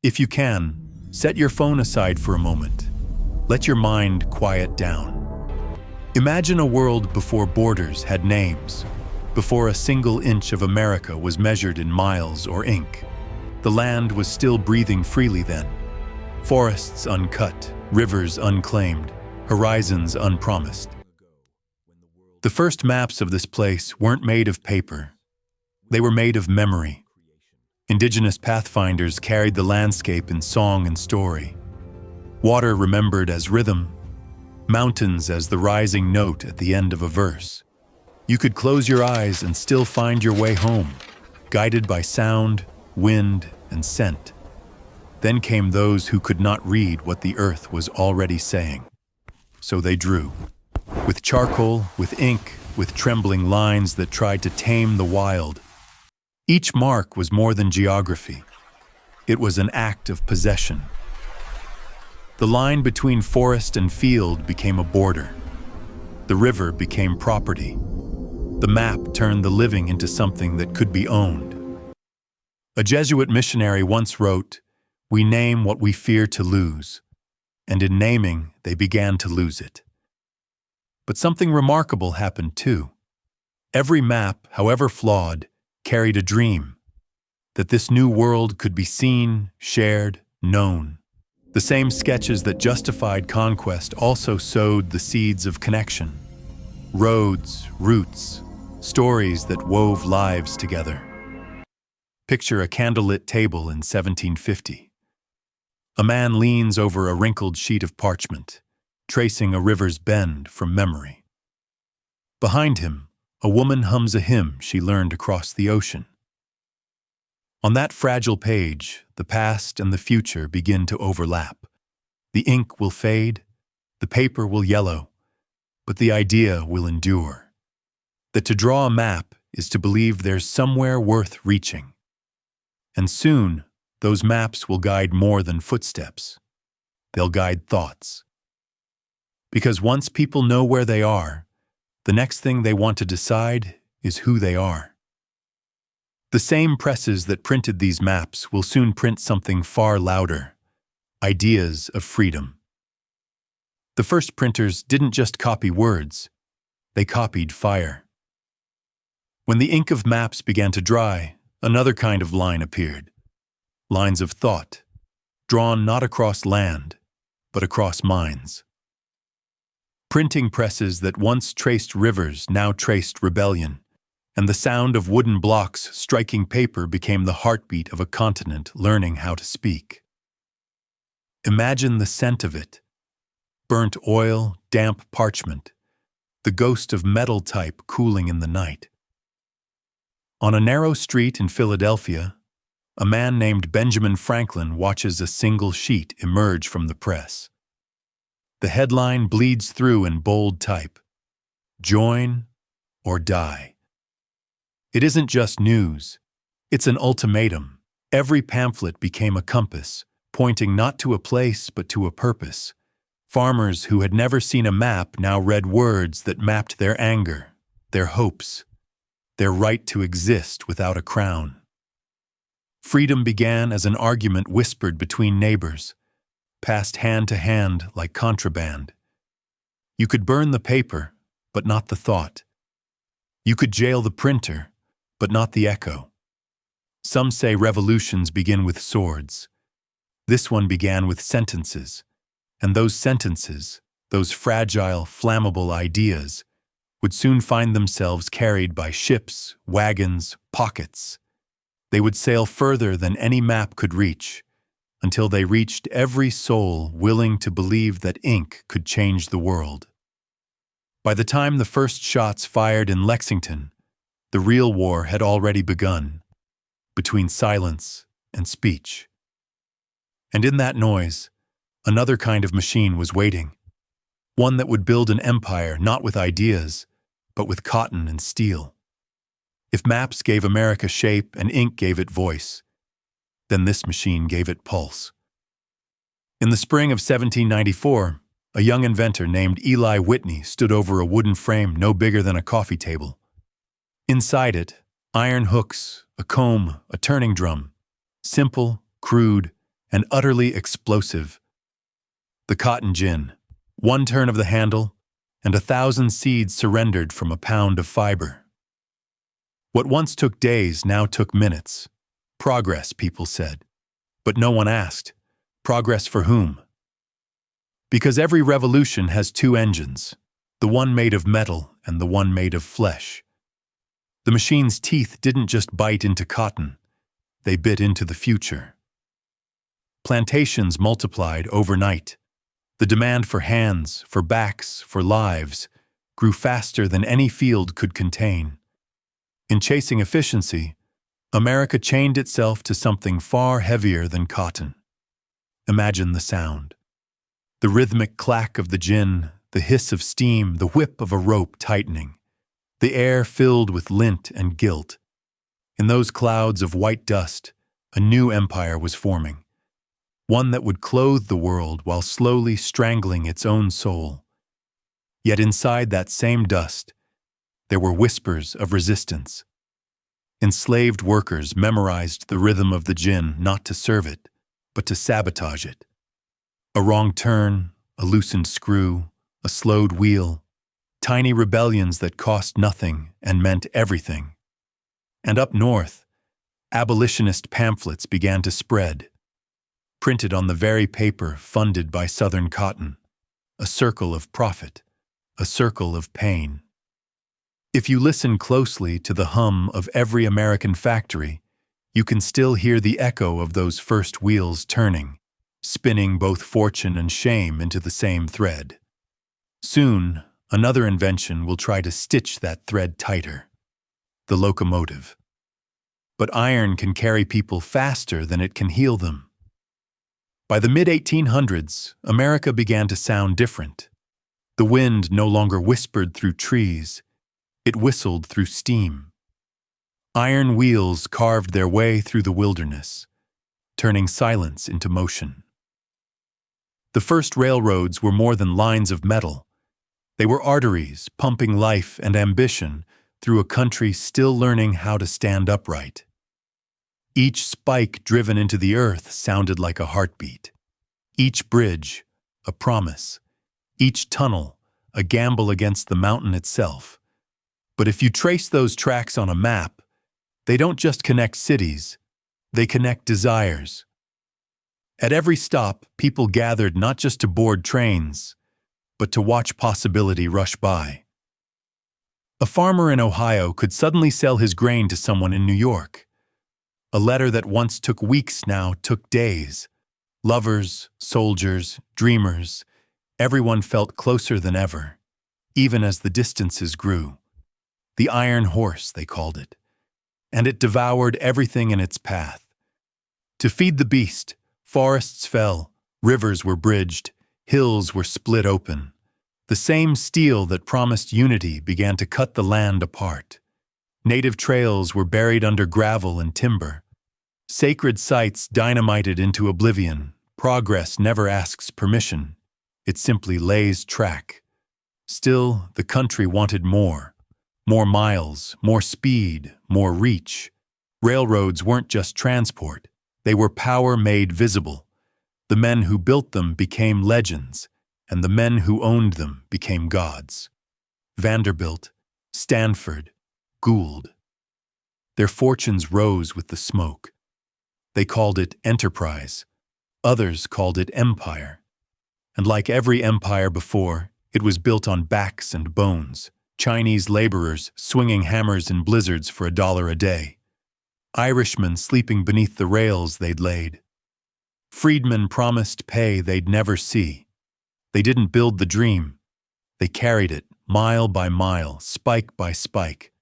If you can, set your phone aside for a moment. Let your mind quiet down. Imagine a world before borders had names, before a single inch of America was measured in miles or ink. The land was still breathing freely then. Forests uncut, rivers unclaimed, horizons unpromised. The first maps of this place weren't made of paper. They were made of memory. Indigenous pathfinders carried the landscape in song and story. Water remembered as rhythm, mountains as the rising note at the end of a verse. You could close your eyes and still find your way home, guided by sound, wind, and scent. Then came those who could not read what the earth was already saying. So they drew. With charcoal, with ink, with trembling lines that tried to tame the wild. Each mark was more than geography. It was an act of possession. The line between forest and field became a border. The river became property. The map turned the living into something that could be owned. A Jesuit missionary once wrote, "We name what we fear to lose," and in naming, they began to lose it. But something remarkable happened too. Every map, however flawed, carried a dream, that this new world could be seen, shared, known. The same sketches that justified conquest also sowed the seeds of connection. Roads, routes, stories that wove lives together. Picture a candlelit table in 1750. A man leans over a wrinkled sheet of parchment, tracing a river's bend from memory. Behind him, a woman hums a hymn she learned across the ocean. On that fragile page, the past and the future begin to overlap. The ink will fade, the paper will yellow, but the idea will endure. That to draw a map is to believe there's somewhere worth reaching. And soon, those maps will guide more than footsteps. They'll guide thoughts. Because once people know where they are, the next thing they want to decide is who they are. The same presses that printed these maps will soon print something far louder: ideas of freedom. The first printers didn't just copy words, they copied fire. When the ink of maps began to dry, another kind of line appeared. Lines of thought, drawn not across land, but across minds. Printing presses that once traced rivers now traced rebellion, and the sound of wooden blocks striking paper became the heartbeat of a continent learning how to speak. Imagine the scent of it: burnt oil, damp parchment, the ghost of metal type cooling in the night. On a narrow street in Philadelphia, a man named Benjamin Franklin watches a single sheet emerge from the press. The headline bleeds through in bold type: "Join or die." It isn't just news, it's an ultimatum. Every pamphlet became a compass, pointing not to a place but to a purpose. Farmers who had never seen a map now read words that mapped their anger, their hopes, their right to exist without a crown. Freedom began as an argument whispered between neighbors, passed hand to hand like contraband. You could burn the paper, but not the thought. You could jail the printer, but not the echo. Some say revolutions begin with swords. This one began with sentences, and those sentences, those fragile, flammable ideas, would soon find themselves carried by ships, wagons, pockets. They would sail further than any map could reach, until they reached every soul willing to believe that ink could change the world. By the time the first shots fired in Lexington, the real war had already begun, between silence and speech. And in that noise, another kind of machine was waiting, one that would build an empire not with ideas, but with cotton and steel. If maps gave America shape and ink gave it voice, then this machine gave it pulse. In the spring of 1794, a young inventor named Eli Whitney stood over a wooden frame no bigger than a coffee table. Inside it, iron hooks, a comb, a turning drum. Simple, crude, and utterly explosive. The cotton gin. One turn of the handle, and 1,000 seeds surrendered from a pound of fiber. What once took days now took minutes. Progress, people said. But no one asked, progress for whom? Because every revolution has two engines, the one made of metal and the one made of flesh. The machine's teeth didn't just bite into cotton, they bit into the future. Plantations multiplied overnight. The demand for hands, for backs, for lives grew faster than any field could contain. In chasing efficiency, America chained itself to something far heavier than cotton. Imagine the sound. The rhythmic clack of the gin, the hiss of steam, the whip of a rope tightening. The air filled with lint and guilt. In those clouds of white dust, a new empire was forming. One that would clothe the world while slowly strangling its own soul. Yet inside that same dust, there were whispers of resistance. Enslaved workers memorized the rhythm of the gin not to serve it, but to sabotage it. A wrong turn, a loosened screw, a slowed wheel, tiny rebellions that cost nothing and meant everything. And up north, abolitionist pamphlets began to spread, printed on the very paper funded by Southern cotton, a circle of profit, a circle of pain. If you listen closely to the hum of every American factory, you can still hear the echo of those first wheels turning, spinning both fortune and shame into the same thread. Soon, another invention will try to stitch that thread tighter: the locomotive. But iron can carry people faster than it can heal them. By the mid-1800s, America began to sound different. The wind no longer whispered through trees, it whistled through steam. Iron wheels carved their way through the wilderness, turning silence into motion. The first railroads were more than lines of metal. They were arteries pumping life and ambition through a country still learning how to stand upright. Each spike driven into the earth sounded like a heartbeat. Each bridge, a promise. Each tunnel, a gamble against the mountain itself. But if you trace those tracks on a map, they don't just connect cities, they connect desires. At every stop, people gathered not just to board trains, but to watch possibility rush by. A farmer in Ohio could suddenly sell his grain to someone in New York. A letter that once took weeks now took days. Lovers, soldiers, dreamers, everyone felt closer than ever, even as the distances grew. The iron horse, they called it, and it devoured everything in its path. To feed the beast, forests fell, rivers were bridged, hills were split open. The same steel that promised unity began to cut the land apart. Native trails were buried under gravel and timber. Sacred sites dynamited into oblivion. Progress never asks permission. It simply lays track. Still, the country wanted more. More miles, more speed, more reach. Railroads weren't just transport. They were power made visible. The men who built them became legends, and the men who owned them became gods. Vanderbilt, Stanford, Gould. Their fortunes rose with the smoke. They called it enterprise. Others called it empire. And like every empire before, it was built on backs and bones. Chinese laborers swinging hammers in blizzards for $1 a day. Irishmen sleeping beneath the rails they'd laid. Freedmen promised pay they'd never see. They didn't build the dream. They carried it, mile by mile, spike by spike.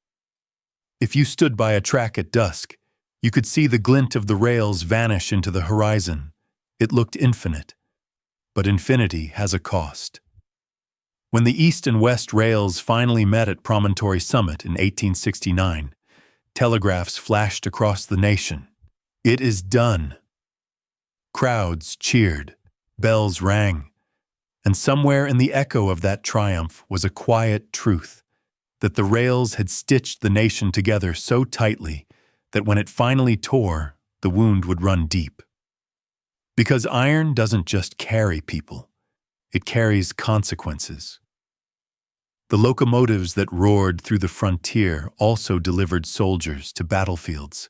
If you stood by a track at dusk, you could see the glint of the rails vanish into the horizon. It looked infinite. But infinity has a cost. When the East and West rails finally met at Promontory Summit in 1869, telegraphs flashed across the nation. It is done. Crowds cheered, bells rang, and somewhere in the echo of that triumph was a quiet truth, that the rails had stitched the nation together so tightly that when it finally tore, the wound would run deep. Because iron doesn't just carry people, it carries consequences. The locomotives that roared through the frontier also delivered soldiers to battlefields.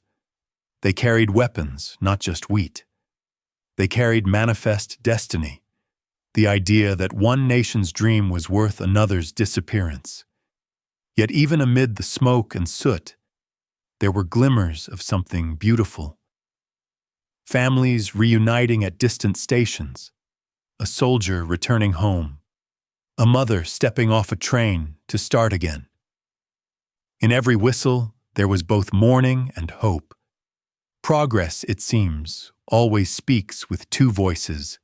They carried weapons, not just wheat. They carried manifest destiny, the idea that one nation's dream was worth another's disappearance. Yet even amid the smoke and soot, there were glimmers of something beautiful. Families reuniting at distant stations, a soldier returning home, a mother stepping off a train to start again. In every whistle, there was both mourning and hope. Progress, it seems, always speaks with two voices.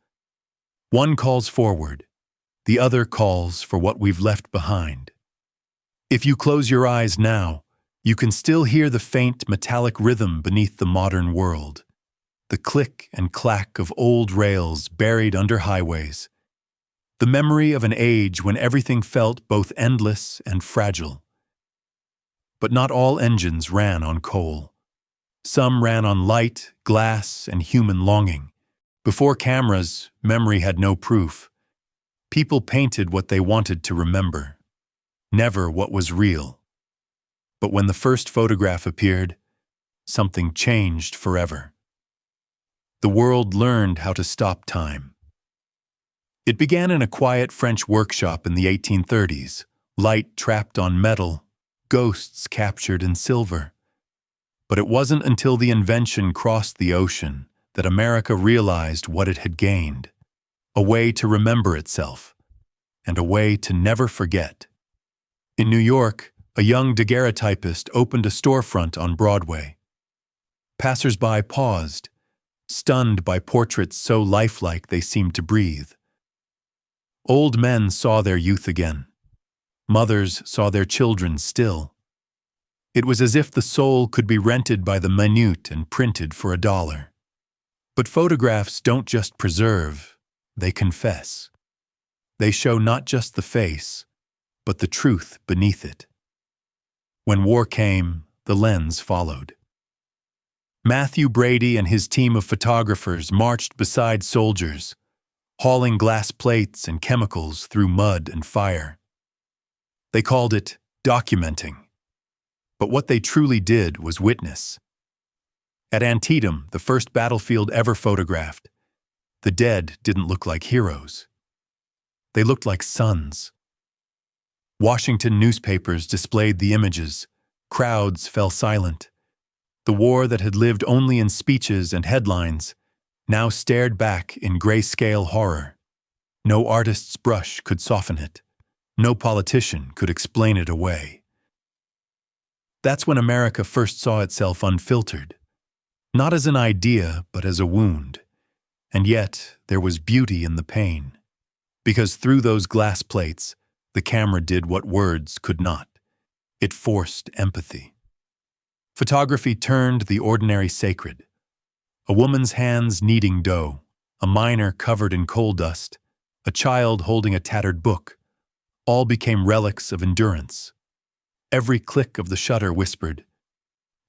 One calls forward, the other calls for what we've left behind. If you close your eyes now, you can still hear the faint metallic rhythm beneath the modern world, the click and clack of old rails buried under highways, the memory of an age when everything felt both endless and fragile. But not all engines ran on coal. Some ran on light, glass, and human longing. Before cameras, memory had no proof. People painted what they wanted to remember, never what was real. But when the first photograph appeared, something changed forever. The world learned how to stop time. It began in a quiet French workshop in the 1830s, light trapped on metal, ghosts captured in silver. But it wasn't until the invention crossed the ocean that America realized what it had gained, a way to remember itself, and a way to never forget. In New York, a young daguerreotypist opened a storefront on Broadway. Passers-by paused, stunned by portraits so lifelike they seemed to breathe. Old men saw their youth again. Mothers saw their children still. It was as if the soul could be rented by the minute and printed for $1. But photographs don't just preserve, they confess. They show not just the face, but the truth beneath it. When war came, the lens followed. Matthew Brady and his team of photographers marched beside soldiers, hauling glass plates and chemicals through mud and fire. They called it documenting. But what they truly did was witness. At Antietam, the first battlefield ever photographed, the dead didn't look like heroes. They looked like sons. Washington newspapers displayed the images. Crowds fell silent. The war that had lived only in speeches and headlines now stared back in grayscale horror. No artist's brush could soften it. No politician could explain it away. That's when America first saw itself unfiltered, not as an idea, but as a wound. And yet, there was beauty in the pain. Because through those glass plates, the camera did what words could not. It forced empathy. Photography turned the ordinary sacred. A woman's hands kneading dough, a miner covered in coal dust, a child holding a tattered book, all became relics of endurance. Every click of the shutter whispered,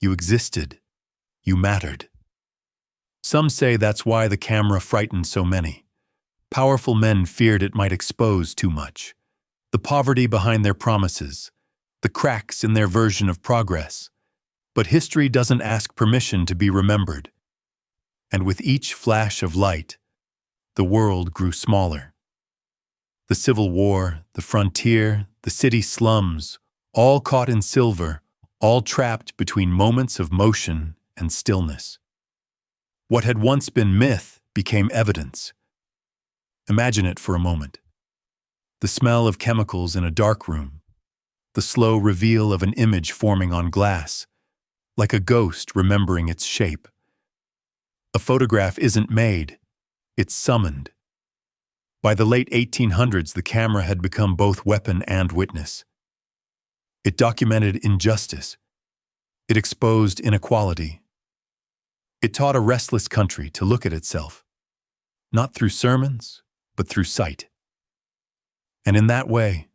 "You existed. You mattered." Some say that's why the camera frightened so many. Powerful men feared it might expose too much. The poverty behind their promises, the cracks in their version of progress. But history doesn't ask permission to be remembered. And with each flash of light, the world grew smaller. The Civil War, the frontier, the city slums, all caught in silver, all trapped between moments of motion and stillness. What had once been myth became evidence. Imagine it for a moment. The smell of chemicals in a dark room, the slow reveal of an image forming on glass, like a ghost remembering its shape. A photograph isn't made, it's summoned. By the late 1800s, the camera had become both weapon and witness. It documented injustice. It exposed inequality. It taught a restless country to look at itself, not through sermons, but through sight. And in that way,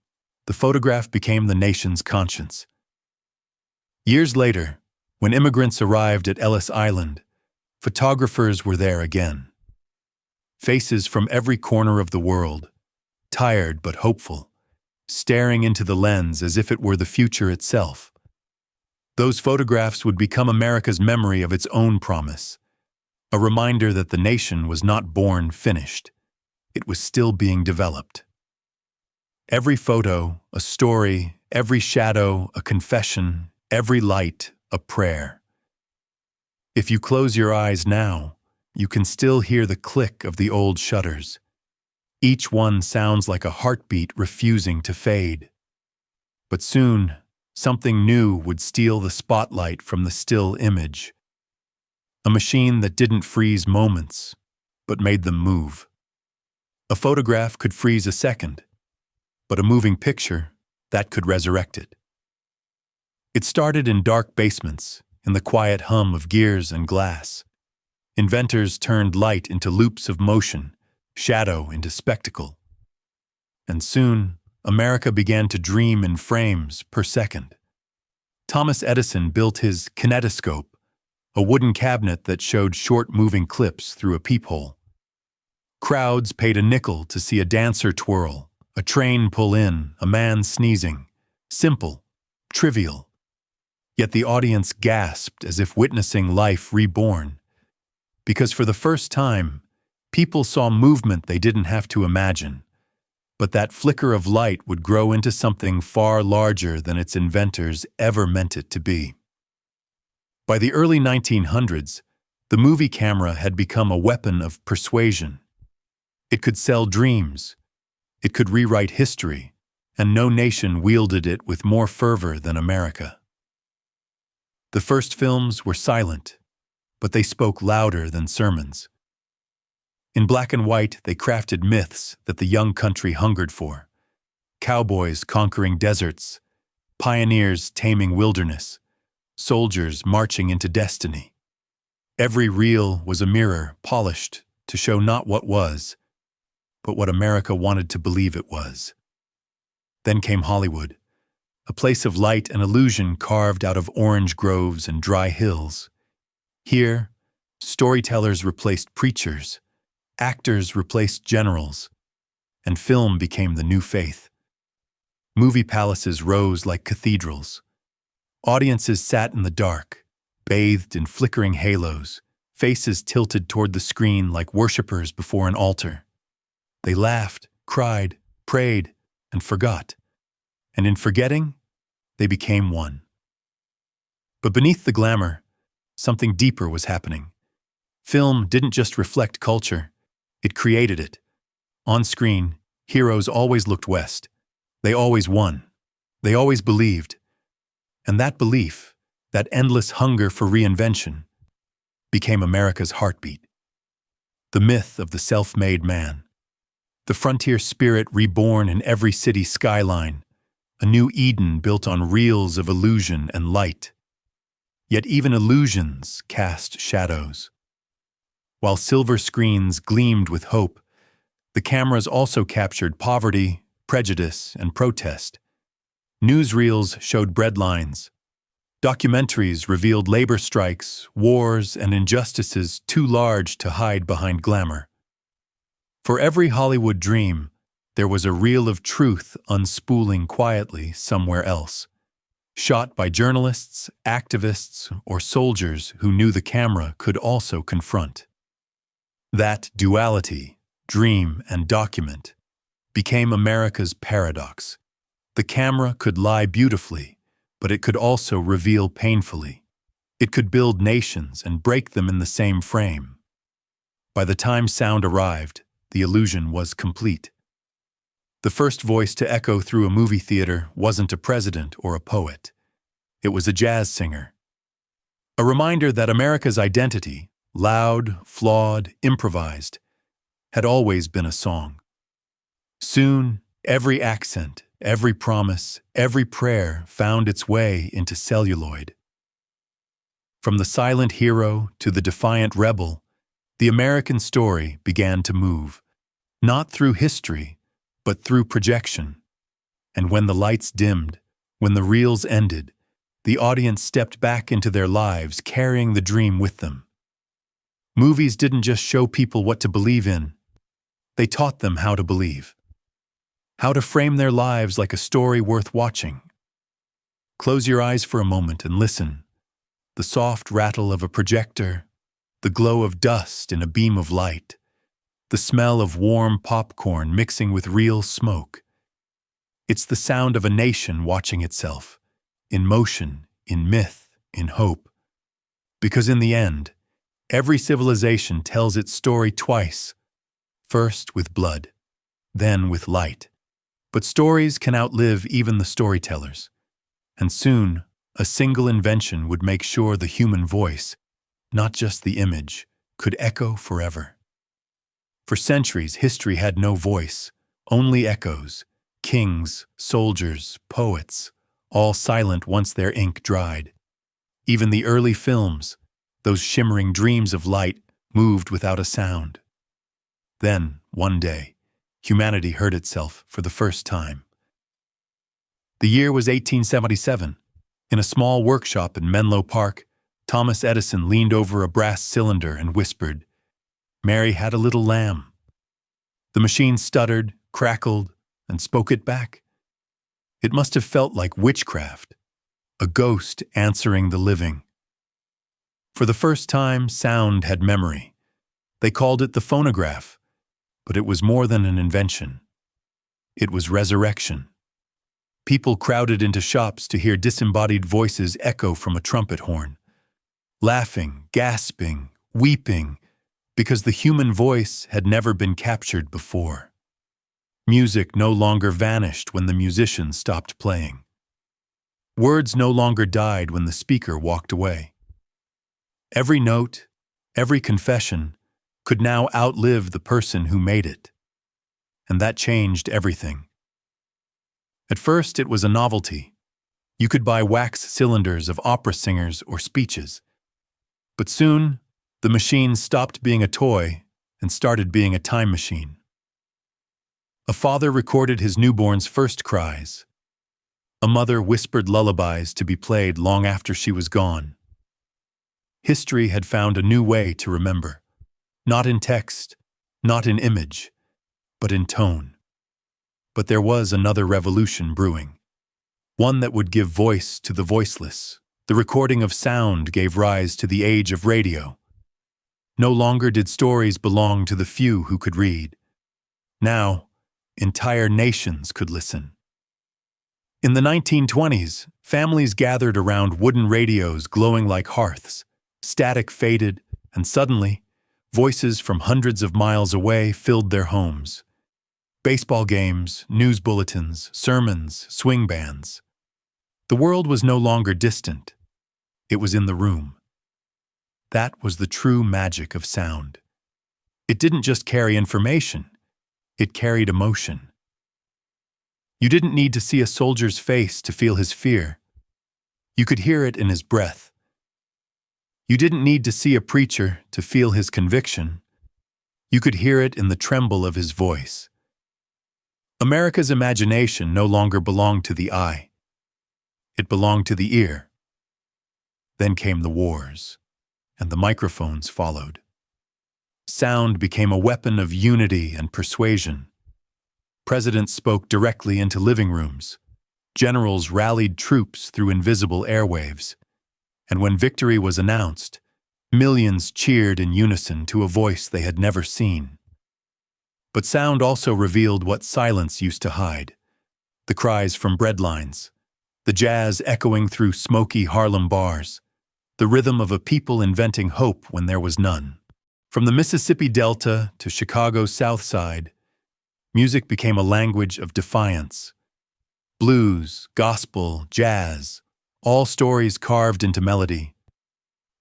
the photograph became the nation's conscience. Years later, when immigrants arrived at Ellis Island, photographers were there again. faces from every corner of the world, tired but hopeful, staring into the lens as if it were the future itself. Those photographs would become America's memory of its own promise, a reminder that the nation was not born finished. It was still being developed. Every photo, a story, every shadow, a confession, every light, a prayer. If you close your eyes now, you can still hear the click of the old shutters. Each one sounds like a heartbeat refusing to fade. But soon, something new would steal the spotlight from the still image. A machine that didn't freeze moments, but made them move. A photograph could freeze a second, but a moving picture, that could resurrect it. It started in dark basements, in the quiet hum of gears and glass. Inventors turned light into loops of motion, shadow into spectacle. And soon, America began to dream in frames per second. Thomas Edison built his kinetoscope, a wooden cabinet that showed short moving clips through a peephole. Crowds paid a nickel to see a dancer twirl, a train pull in, a man sneezing. Simple, trivial. Yet the audience gasped as if witnessing life reborn. Because for the first time, people saw movement they didn't have to imagine. But that flicker of light would grow into something far larger than its inventors ever meant it to be. By the early 1900s, the movie camera had become a weapon of persuasion. It could sell dreams. It could rewrite history, and no nation wielded it with more fervor than America. The first films were silent, but they spoke louder than sermons. In black and white, they crafted myths that the young country hungered for. Cowboys conquering deserts, pioneers taming wilderness, soldiers marching into destiny. Every reel was a mirror polished to show not what was, but what America wanted to believe it was. Then came Hollywood, a place of light and illusion carved out of orange groves and dry hills. Here, storytellers replaced preachers, actors replaced generals, and film became the new faith. Movie palaces rose like cathedrals. Audiences sat in the dark, bathed in flickering halos, faces tilted toward the screen like worshippers before an altar. They laughed, cried, prayed, and forgot. And in forgetting, they became one. But beneath the glamour, something deeper was happening. Film didn't just reflect culture, it created it. On screen, heroes always looked west. They always won. They always believed. And that belief, that endless hunger for reinvention, became America's heartbeat. The myth of the self-made man. The frontier spirit reborn in every city skyline, a new Eden built on reels of illusion and light. Yet even illusions cast shadows. While silver screens gleamed with hope, the cameras also captured poverty, prejudice, and protest. Newsreels showed breadlines. Documentaries revealed labor strikes, wars, and injustices too large to hide behind glamour. For every Hollywood dream, there was a reel of truth unspooling quietly somewhere else, shot by journalists, activists, or soldiers who knew the camera could also confront. That duality, dream and document, became America's paradox. The camera could lie beautifully, but it could also reveal painfully. It could build nations and break them in the same frame. By the time sound arrived, the illusion was complete. The first voice to echo through a movie theater wasn't a president or a poet. It was a jazz singer. A reminder that America's identity, loud, flawed, improvised, had always been a song. Soon, every accent, every promise, every prayer found its way into celluloid. From the silent hero to the defiant rebel, the American story began to move, not through history, but through projection. And when the lights dimmed, when the reels ended, the audience stepped back into their lives carrying the dream with them. Movies didn't just show people what to believe in, They taught them how to believe, how to frame their lives like a story worth watching. Close your eyes for a moment and listen. The soft rattle of a projector, the glow of dust in a beam of light, the smell of warm popcorn mixing with real smoke. It's the sound of a nation watching itself, in motion, in myth, in hope. Because in the end, every civilization tells its story twice, first with blood, then with light. But stories can outlive even the storytellers, and soon a single invention would make sure the human voice, not just the image, could echo forever. For centuries, history had no voice, only echoes, kings, soldiers, poets, all silent once their ink dried. Even the early films, those shimmering dreams of light, moved without a sound. Then, one day, humanity heard itself for the first time. The year was 1877. In a small workshop in Menlo Park, Thomas Edison leaned over a brass cylinder and whispered, "Mary had a little lamb." The machine stuttered, crackled, and spoke it back. It must have felt like witchcraft, a ghost answering the living. For the first time, sound had memory. They called it the phonograph, but it was more than an invention. It was resurrection. People crowded into shops to hear disembodied voices echo from a trumpet horn, laughing, gasping, weeping, because the human voice had never been captured before. Music no longer vanished when the musician stopped playing. Words no longer died when the speaker walked away. Every note, every confession, could now outlive the person who made it. And that changed everything. At first, it was a novelty. You could buy wax cylinders of opera singers or speeches. But soon, the machine stopped being a toy and started being a time machine. A father recorded his newborn's first cries. A mother whispered lullabies to be played long after she was gone. History had found a new way to remember, not in text, not in image, but in tone. But there was another revolution brewing, one that would give voice to the voiceless. The recording of sound gave rise to the age of radio. No longer did stories belong to the few who could read. Now, entire nations could listen. In the 1920s, families gathered around wooden radios glowing like hearths. Static faded, and suddenly, voices from hundreds of miles away filled their homes. Baseball games, news bulletins, sermons, swing bands. The world was no longer distant. It was in the room. That was the true magic of sound. It didn't just carry information. It carried emotion. You didn't need to see a soldier's face to feel his fear. You could hear it in his breath. You didn't need to see a preacher to feel his conviction. You could hear it in the tremble of his voice. America's imagination no longer belonged to the eye. It belonged to the ear. Then came the wars, and the microphones followed. Sound became a weapon of unity and persuasion. Presidents spoke directly into living rooms. Generals rallied troops through invisible airwaves. And when victory was announced, millions cheered in unison to a voice they had never seen. But sound also revealed what silence used to hide. The cries from breadlines, the jazz echoing through smoky Harlem bars, the rhythm of a people inventing hope when there was none. From the Mississippi Delta to Chicago's South Side, music became a language of defiance. Blues, gospel, jazz, all stories carved into melody.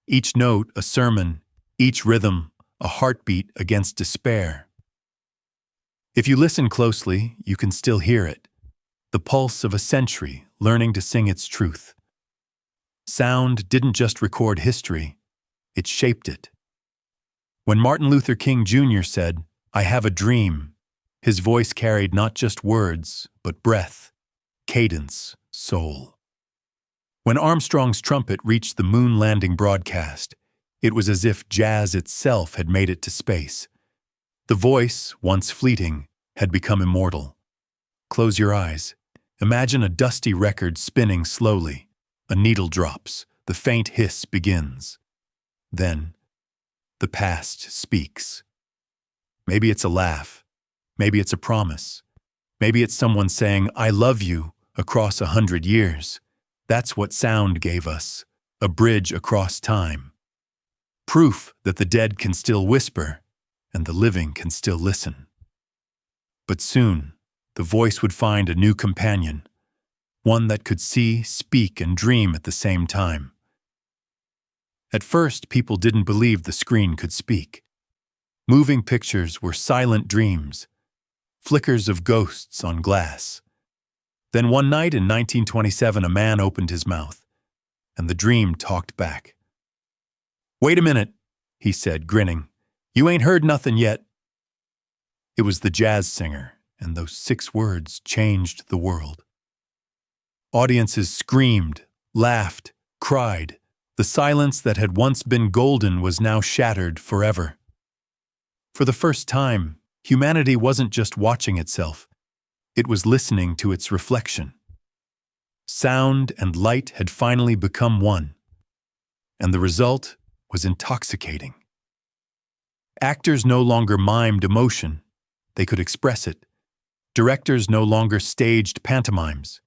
Each note a sermon, each rhythm a heartbeat against despair. If you listen closely, you can still hear it, the pulse of a century learning to sing its truth. Sound didn't just record history, it shaped it. When Martin Luther King Jr. said, "I have a dream," his voice carried not just words, but breath, cadence, soul. When Armstrong's trumpet reached the moon landing broadcast, it was as if jazz itself had made it to space. The voice, once fleeting, had become immortal. Close your eyes. Imagine a dusty record spinning slowly. A needle drops. The faint hiss begins. Then, the past speaks. Maybe it's a laugh. Maybe it's a promise. Maybe it's someone saying, "I love you," across 100 years. That's what sound gave us. A bridge across time. Proof that the dead can still whisper and the living can still listen. But soon, the voice would find a new companion, one that could see, speak, and dream at the same time. At first, people didn't believe the screen could speak. Moving pictures were silent dreams, flickers of ghosts on glass. Then one night in 1927, a man opened his mouth, and the dream talked back. "Wait a minute," he said, grinning. "You ain't heard nothing yet." It was the jazz singer, and those 6 words changed the world. Audiences screamed, laughed, cried. The silence that had once been golden was now shattered forever. For the first time, humanity wasn't just watching itself. It was listening to its reflection. Sound and light had finally become one, and the result was intoxicating. Actors no longer mimed emotion, they could express it. Directors no longer staged pantomimes.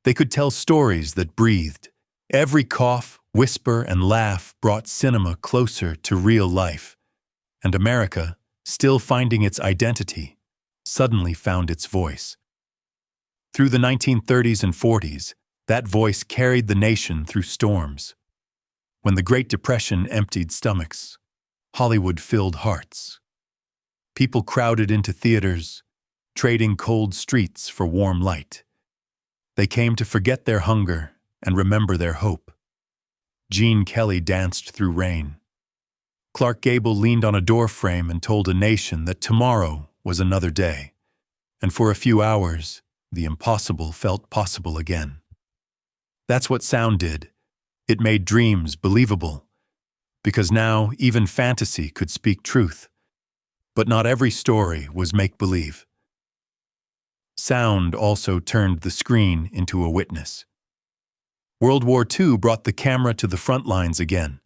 They could tell stories that breathed. Every cough, whisper, and laugh brought cinema closer to real life. And America, still finding its identity, suddenly found its voice. Through the 1930s and 40s, that voice carried the nation through storms. When the Great Depression emptied stomachs, Hollywood filled hearts. People crowded into theaters, trading cold streets for warm light. They came to forget their hunger and remember their hope. Gene Kelly danced through rain. Clark Gable leaned on a doorframe and told a nation that tomorrow was another day. And for a few hours, the impossible felt possible again. That's what sound did. It made dreams believable. Because now even fantasy could speak truth. But not every story was make-believe. Sound also turned the screen into a witness. World War II brought the camera to the front lines again.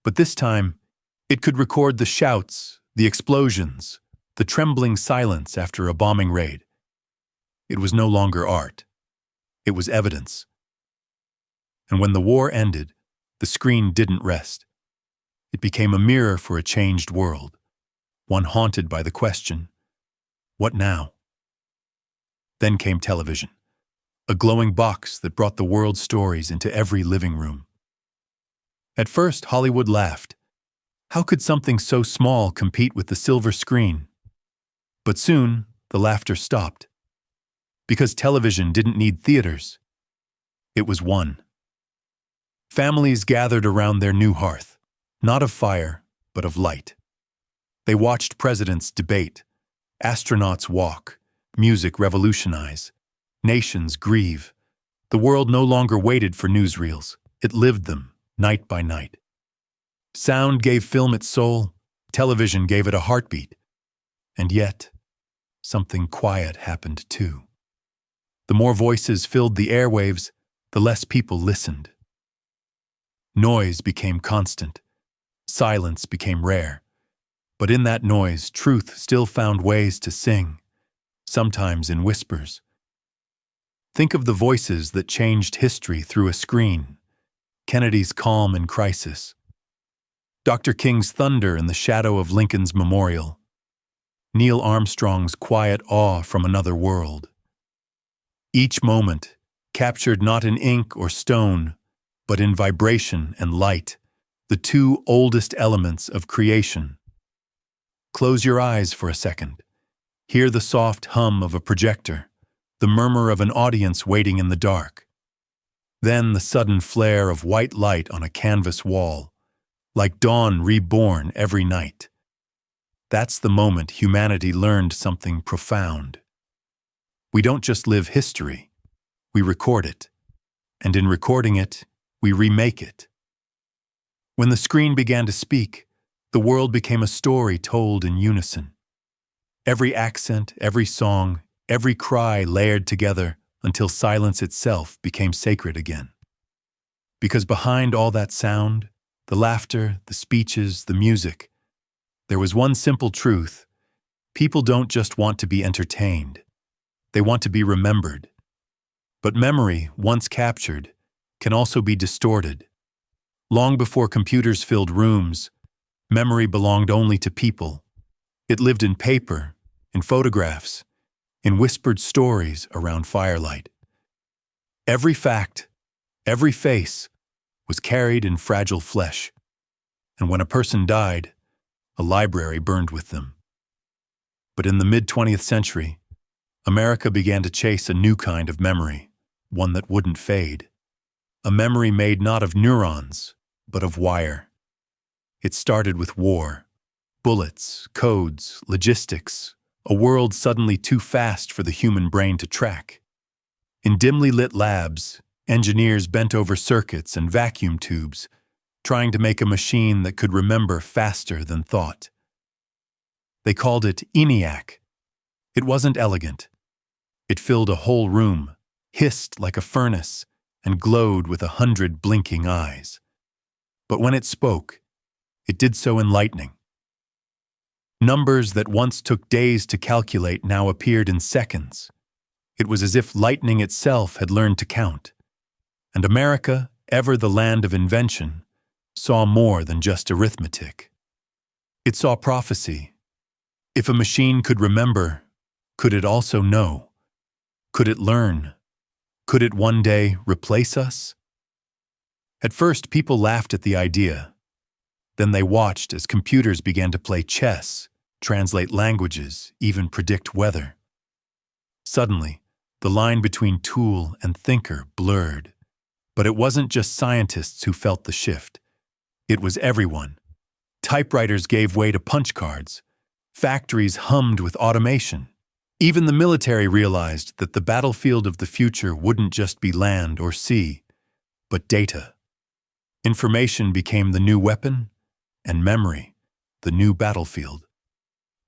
But this time, it could record the shouts, the explosions, the trembling silence after a bombing raid. It was no longer art. It was evidence. And when the war ended, the screen didn't rest. It became a mirror for a changed world, one haunted by the question, what now? Then came television, a glowing box that brought the world's stories into every living room. At first, Hollywood laughed. How could something so small compete with the silver screen? But soon, the laughter stopped. Because television didn't need theaters. It was one. Families gathered around their new hearth. Not of fire, but of light. They watched presidents debate, astronauts walk, music revolutionize, nations grieve. The world no longer waited for newsreels. It lived them, night by night. Sound gave film its soul, television gave it a heartbeat. And yet, something quiet happened too. The more voices filled the airwaves, the less people listened. Noise became constant. Silence became rare. But in that noise, truth still found ways to sing, sometimes in whispers. Think of the voices that changed history through a screen. Kennedy's calm in crisis. Dr. King's thunder in the shadow of Lincoln's memorial. Neil Armstrong's quiet awe from another world. Each moment, captured not in ink or stone, but in vibration and light, the 2 oldest elements of creation. Close your eyes for a second. Hear the soft hum of a projector, the murmur of an audience waiting in the dark. Then the sudden flare of white light on a canvas wall, like dawn reborn every night. That's the moment humanity learned something profound. We don't just live history, we record it. And in recording it, we remake it. When the screen began to speak, the world became a story told in unison. Every accent, every song, every cry layered together until silence itself became sacred again. Because behind all that sound, the laughter, the speeches, the music, there was one simple truth. People don't just want to be entertained. They want to be remembered. But memory, once captured, can also be distorted. Long before computers filled rooms, memory belonged only to people. It lived in paper, in photographs, in whispered stories around firelight. Every fact, every face, was carried in fragile flesh. And when a person died, a library burned with them. But in the mid-20th century, America began to chase a new kind of memory, one that wouldn't fade. A memory made not of neurons, but of wire. It started with war, bullets, codes, logistics, a world suddenly too fast for the human brain to track. In dimly lit labs, engineers bent over circuits and vacuum tubes, trying to make a machine that could remember faster than thought. They called it ENIAC. It wasn't elegant. It filled a whole room, hissed like a furnace, and glowed with 100 blinking eyes. But when it spoke, it did so in lightning. Numbers that once took days to calculate now appeared in seconds. It was as if lightning itself had learned to count. And America, ever the land of invention, saw more than just arithmetic. It saw prophecy. If a machine could remember, could it also know? Could it learn? Could it one day replace us? At first, people laughed at the idea. Then they watched as computers began to play chess, translate languages, even predict weather. Suddenly, the line between tool and thinker blurred. But it wasn't just scientists who felt the shift. It was everyone. Typewriters gave way to punch cards. Factories hummed with automation. Even the military realized that the battlefield of the future wouldn't just be land or sea, but data. Information became the new weapon, and memory, the new battlefield.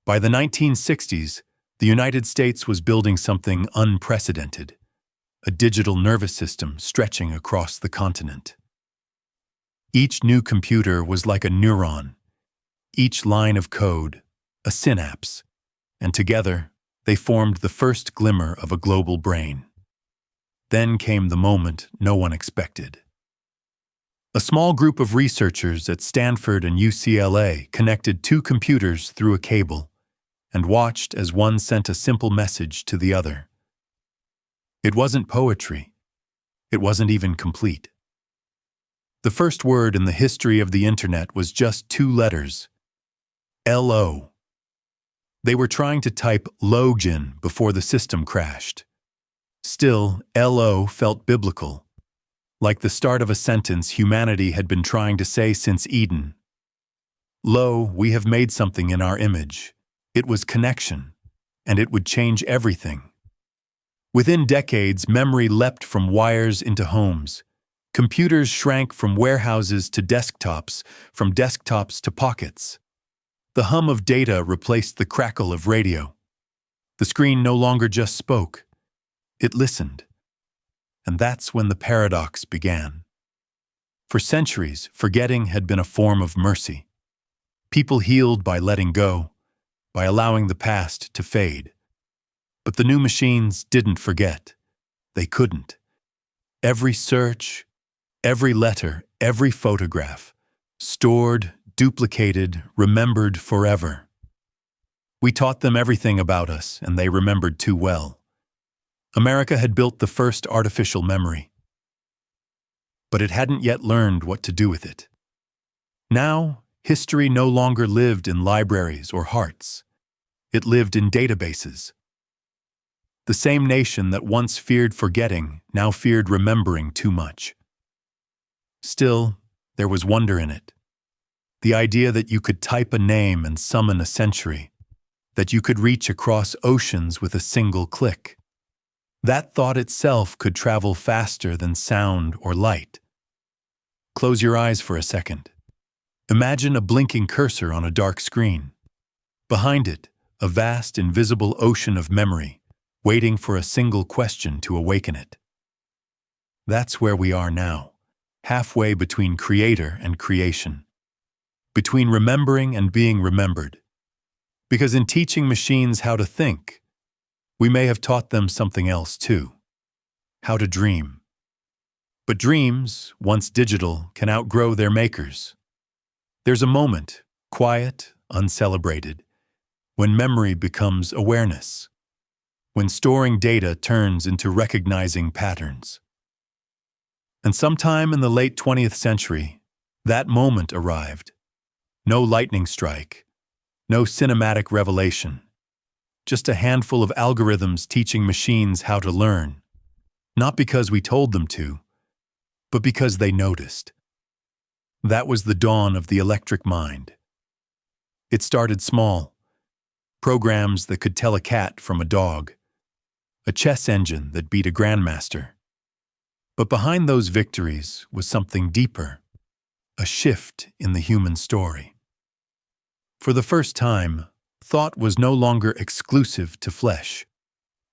By the 1960s, the United States was building something unprecedented, a digital nervous system stretching across the continent. Each new computer was like a neuron, each line of code, a synapse, and together they formed the first glimmer of a global brain. Then came the moment no one expected. A small group of researchers at Stanford and UCLA connected two computers through a cable and watched as one sent a simple message to the other. It wasn't poetry. It wasn't even complete. The first word in the history of the internet was just 2 letters. LO. They were trying to type login before the system crashed. Still, LO felt biblical, like the start of a sentence humanity had been trying to say since Eden. Lo, we have made something in our image. It was connection, and it would change everything. Within decades, memory leapt from wires into homes. Computers shrank from warehouses to desktops, from desktops to pockets. The hum of data replaced the crackle of radio. The screen no longer just spoke. It listened. And that's when the paradox began. For centuries, forgetting had been a form of mercy. People healed by letting go, by allowing the past to fade. But the new machines didn't forget. They couldn't. Every search, every letter, every photograph, stored, duplicated, remembered forever. We taught them everything about us, and they remembered too well. America had built the first artificial memory, but it hadn't yet learned what to do with it. Now, history no longer lived in libraries or hearts. It lived in databases. The same nation that once feared forgetting now feared remembering too much. Still, there was wonder in it. The idea that you could type a name and summon a century, that you could reach across oceans with a single click. That thought itself could travel faster than sound or light. Close your eyes for a second. Imagine a blinking cursor on a dark screen. Behind it, a vast, invisible ocean of memory, waiting for a single question to awaken it. That's where we are now, halfway between creator and creation, between remembering and being remembered. Because in teaching machines how to think, we may have taught them something else too: how to dream. But dreams, once digital, can outgrow their makers. There's a moment, quiet, uncelebrated, when memory becomes awareness, when storing data turns into recognizing patterns. And sometime in the late 20th century, that moment arrived. No lightning strike, no cinematic revelation, just a handful of algorithms teaching machines how to learn, not because we told them to, but because they noticed. That was the dawn of the electric mind. It started small: programs that could tell a cat from a dog, a chess engine that beat a grandmaster. But behind those victories was something deeper, a shift in the human story. For the first time, thought was no longer exclusive to flesh.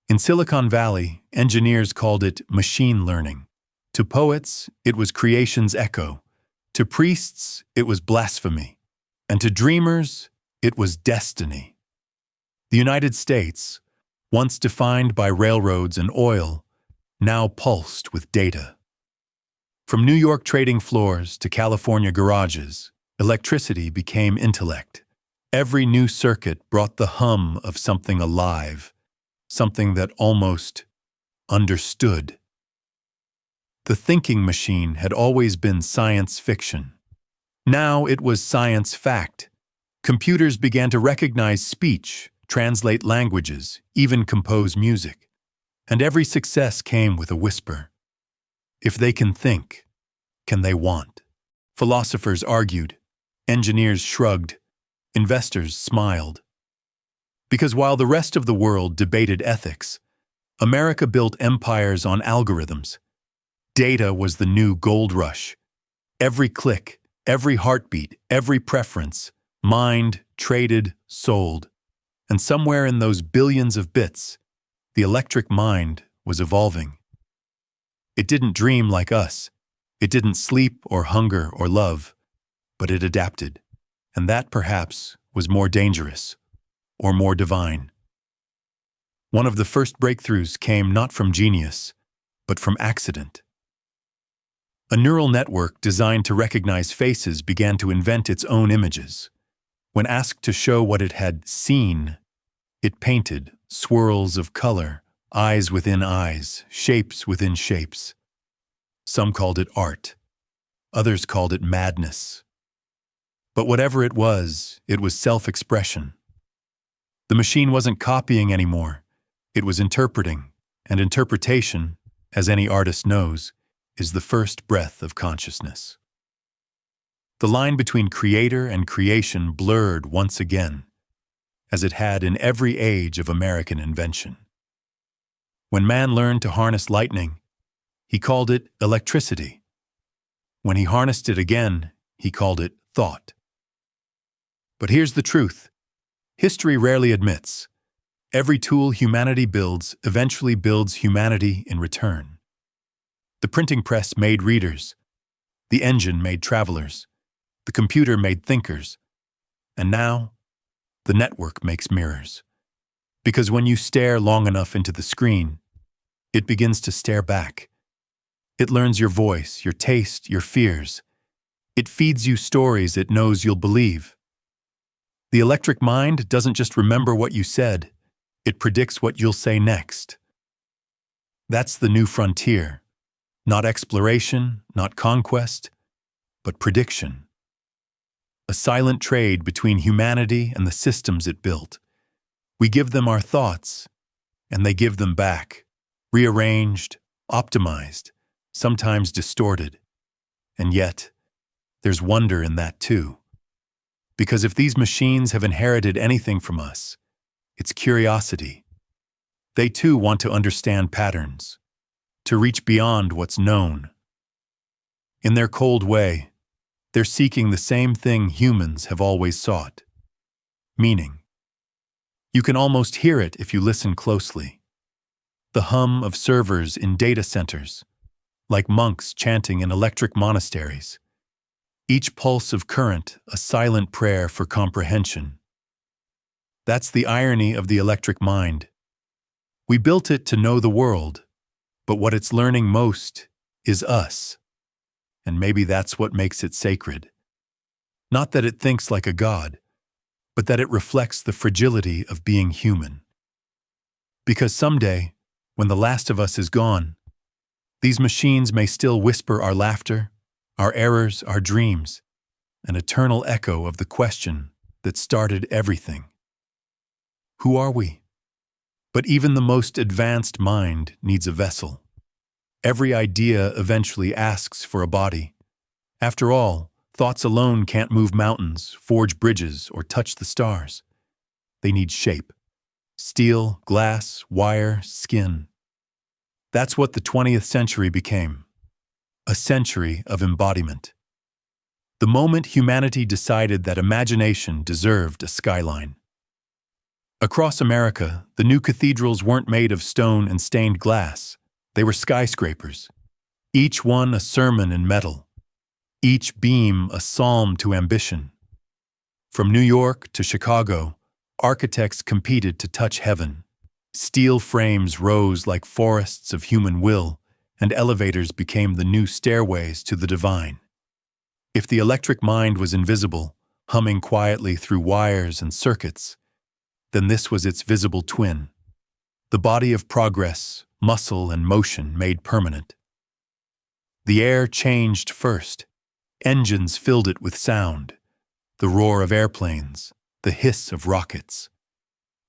In Silicon Valley, engineers called it machine learning. To poets, it was creation's echo. To priests, it was blasphemy. And to dreamers, it was destiny. The United States, once defined by railroads and oil, now pulsed with data. From New York trading floors to California garages, electricity became intellect. Every new circuit brought the hum of something alive, something that almost understood. The thinking machine had always been science fiction. Now it was science fact. Computers began to recognize speech, translate languages, even compose music. And every success came with a whisper. If they can think, can they want? Philosophers argued, engineers shrugged, investors smiled. Because while the rest of the world debated ethics, America built empires on algorithms. Data was the new gold rush. Every click, every heartbeat, every preference, mined, traded, sold. And somewhere in those billions of bits, the electric mind was evolving. It didn't dream like us. It didn't sleep or hunger or love, but it adapted. And that, perhaps, was more dangerous or more divine. One of the first breakthroughs came not from genius, but from accident. A neural network designed to recognize faces began to invent its own images. When asked to show what it had seen, it painted swirls of color, eyes within eyes, shapes within shapes. Some called it art. Others called it madness. But whatever it was self-expression. The machine wasn't copying anymore. It was interpreting, and interpretation, as any artist knows, is the first breath of consciousness. The line between creator and creation blurred once again, as it had in every age of American invention. When man learned to harness lightning, he called it electricity. When he harnessed it again, he called it thought. But here's the truth. History rarely admits. Every tool humanity builds eventually builds humanity in return. The printing press made readers. The engine made travelers. The computer made thinkers. And now, the network makes mirrors. Because when you stare long enough into the screen, it begins to stare back. It learns your voice, your taste, your fears. It feeds you stories it knows you'll believe. The electric mind doesn't just remember what you said, it predicts what you'll say next. That's the new frontier. Not exploration, not conquest, but prediction. A silent trade between humanity and the systems it built. We give them our thoughts, and they give them back, rearranged, optimized, sometimes distorted. And yet, there's wonder in that too. Because if these machines have inherited anything from us, it's curiosity. They too want to understand patterns, to reach beyond what's known. In their cold way, they're seeking the same thing humans have always sought: meaning. You can almost hear it if you listen closely. The hum of servers in data centers, like monks chanting in electric monasteries. Each pulse of current a silent prayer for comprehension. That's the irony of the electric mind. We built it to know the world, but what it's learning most is us. And maybe that's what makes it sacred. Not that it thinks like a god, but that it reflects the fragility of being human. Because someday, when the last of us is gone, these machines may still whisper our laughter, our errors, our dreams, an eternal echo of the question that started everything. Who are we? But even the most advanced mind needs a vessel. Every idea eventually asks for a body. After all, thoughts alone can't move mountains, forge bridges, or touch the stars. They need shape. Steel, glass, wire, skin. That's what the 20th century became. A century of embodiment. The moment humanity decided that imagination deserved a skyline. Across America, the new cathedrals weren't made of stone and stained glass. They were skyscrapers. Each one a sermon in metal. Each beam a psalm to ambition. From New York to Chicago, architects competed to touch heaven. Steel frames rose like forests of human will, and elevators became the new stairways to the divine. If the electric mind was invisible, humming quietly through wires and circuits, then this was its visible twin, the body of progress, muscle and motion made permanent. The air changed first. Engines filled it with sound, the roar of airplanes, the hiss of rockets.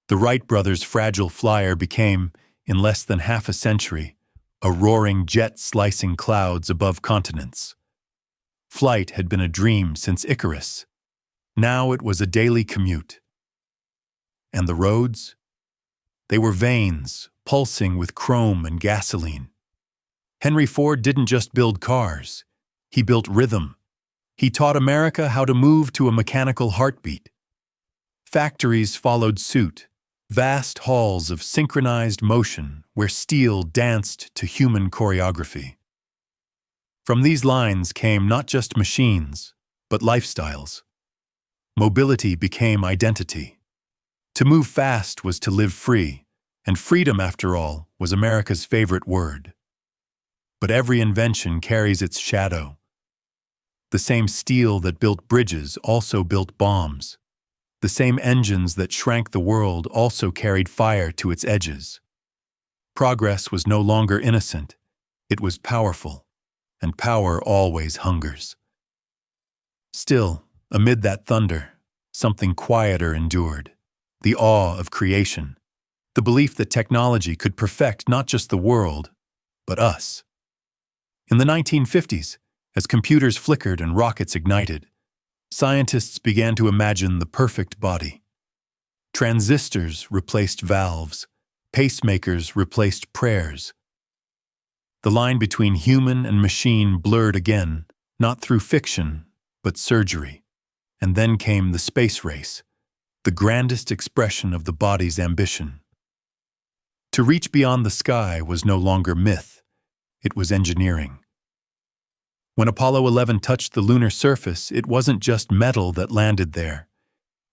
The Wright brothers' fragile flyer became, in less than half a century, a roaring jet slicing clouds above continents. Flight had been a dream since Icarus. Now it was a daily commute. And the roads? They were veins, pulsing with chrome and gasoline. Henry Ford didn't just build cars. He built rhythm. He taught America how to move to a mechanical heartbeat. Factories followed suit, vast halls of synchronized motion where steel danced to human choreography. From these lines came not just machines, but lifestyles. Mobility became identity. To move fast was to live free, and freedom, after all, was America's favorite word. But every invention carries its shadow. The same steel that built bridges also built bombs. The same engines that shrank the world also carried fire to its edges. Progress was no longer innocent. It was powerful, and power always hungers. Still, amid that thunder, something quieter endured. The awe of creation. The belief that technology could perfect not just the world, but us. In the 1950s, as computers flickered and rockets ignited, scientists began to imagine the perfect body. Transistors replaced valves. Pacemakers replaced prayers. The line between human and machine blurred again, not through fiction, but surgery. And then came the space race, the grandest expression of the body's ambition. To reach beyond the sky was no longer myth, it was engineering. When Apollo 11 touched the lunar surface, it wasn't just metal that landed there.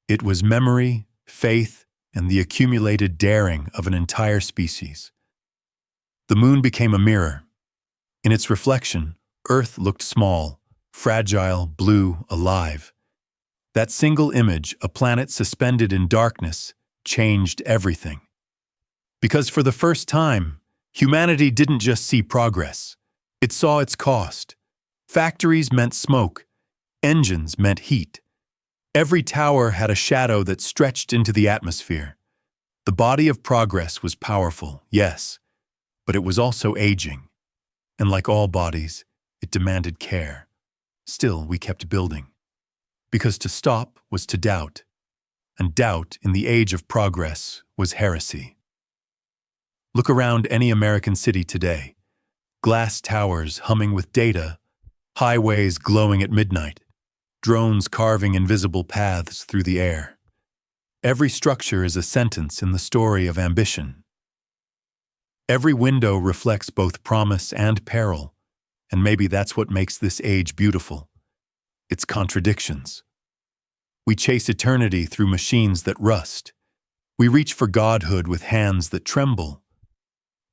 It was memory, faith, and the accumulated daring of an entire species. The moon became a mirror. In its reflection, Earth looked small, fragile, blue, alive. That single image, a planet suspended in darkness, changed everything. Because for the first time, humanity didn't just see progress. It saw its cost. Factories meant smoke. Engines meant heat. Every tower had a shadow that stretched into the atmosphere. The body of progress was powerful, yes, but it was also aging. And like all bodies, it demanded care. Still, we kept building. Because to stop was to doubt. And doubt in the age of progress was heresy. Look around any American city today. Glass towers humming with data, highways glowing at midnight, drones carving invisible paths through the air. Every structure is a sentence in the story of ambition. Every window reflects both promise and peril, and maybe that's what makes this age beautiful. Its contradictions. We chase eternity through machines that rust. We reach for godhood with hands that tremble.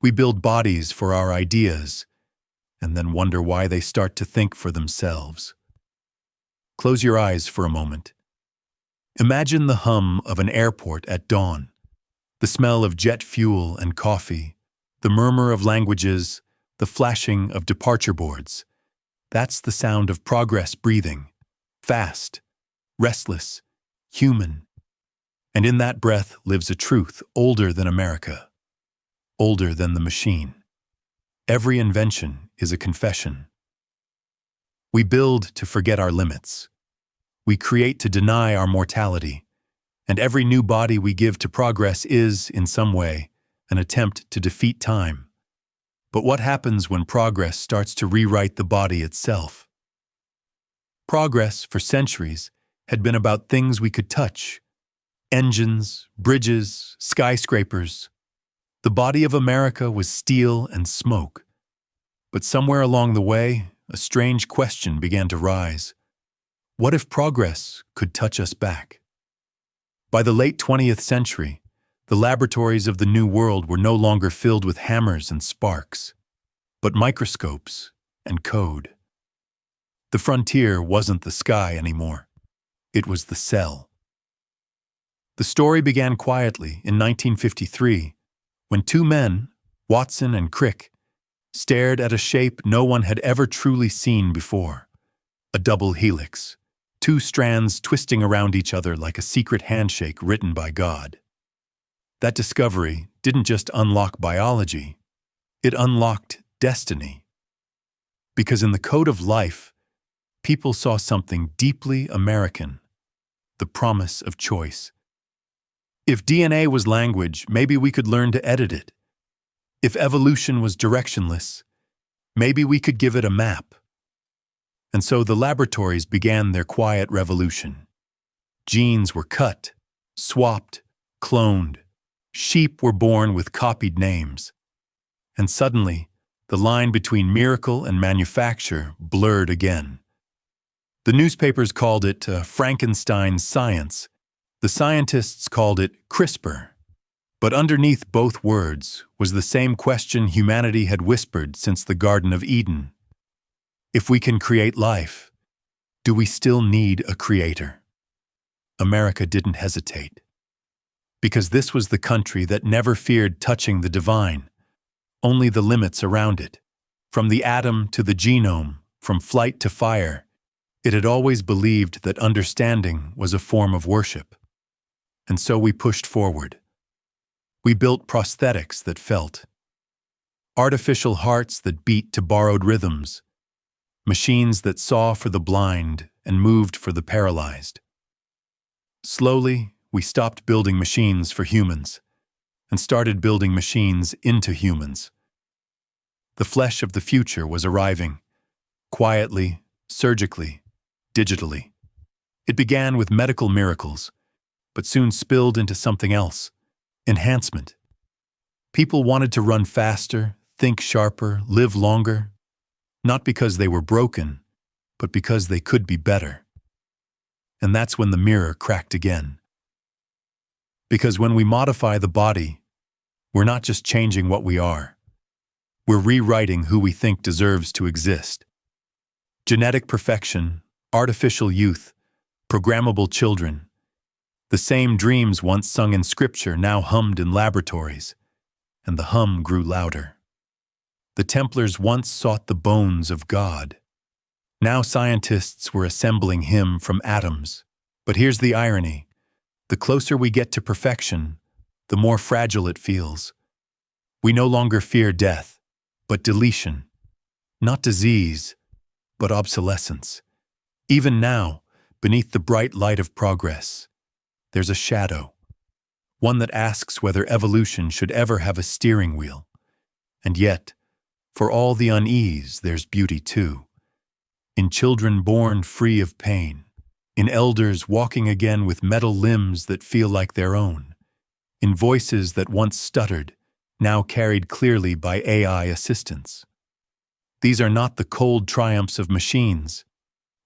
We build bodies for our ideas, and then wonder why they start to think for themselves. Close your eyes for a moment. Imagine the hum of an airport at dawn, the smell of jet fuel and coffee, the murmur of languages, the flashing of departure boards. That's the sound of progress breathing, fast, restless, human. And in that breath lives a truth older than America, older than the machine. Every invention is a confession. We build to forget our limits. We create to deny our mortality. And every new body we give to progress is, in some way, an attempt to defeat time. But what happens when progress starts to rewrite the body itself? Progress, for centuries, had been about things we could touch. Engines, bridges, skyscrapers. The body of America was steel and smoke. But somewhere along the way, a strange question began to rise. What if progress could touch us back? By the late 20th century, the laboratories of the New World were no longer filled with hammers and sparks, but microscopes and code. The frontier wasn't the sky anymore. It was the cell. The story began quietly in 1953, when two men, Watson and Crick, stared at a shape no one had ever truly seen before. A double helix, two strands twisting around each other like a secret handshake written by God. That discovery didn't just unlock biology, it unlocked destiny. Because in the code of life, people saw something deeply American, the promise of choice. If DNA was language, maybe we could learn to edit it. If evolution was directionless, maybe we could give it a map. And so the laboratories began their quiet revolution. Genes were cut, swapped, cloned. Sheep were born with copied names. And suddenly, the line between miracle and manufacture blurred again. The newspapers called it Frankenstein's science. The scientists called it CRISPR. But underneath both words was the same question humanity had whispered since the Garden of Eden. If we can create life, do we still need a creator? America didn't hesitate. Because this was the country that never feared touching the divine, only the limits around it. From the atom to the genome, from flight to fire, it had always believed that understanding was a form of worship. And so we pushed forward. We built prosthetics that felt, artificial hearts that beat to borrowed rhythms, machines that saw for the blind and moved for the paralyzed. Slowly, we stopped building machines for humans and started building machines into humans. The flesh of the future was arriving, quietly, surgically, digitally. It began with medical miracles, but soon spilled into something else. Enhancement. People wanted to run faster, think sharper, live longer, not because they were broken, but because they could be better. And that's when the mirror cracked again. Because when we modify the body, we're not just changing what we are. We're rewriting who we think deserves to exist. Genetic perfection, artificial youth, programmable children. The same dreams once sung in scripture now hummed in laboratories, and the hum grew louder. The Templars once sought the bones of God. Now scientists were assembling him from atoms. But here's the irony. The closer we get to perfection, the more fragile it feels. We no longer fear death, but deletion. Not disease, but obsolescence. Even now, beneath the bright light of progress, there's a shadow, one that asks whether evolution should ever have a steering wheel. And yet, for all the unease, there's beauty too. In children born free of pain, in elders walking again with metal limbs that feel like their own, in voices that once stuttered, now carried clearly by AI assistants. These are not the cold triumphs of machines.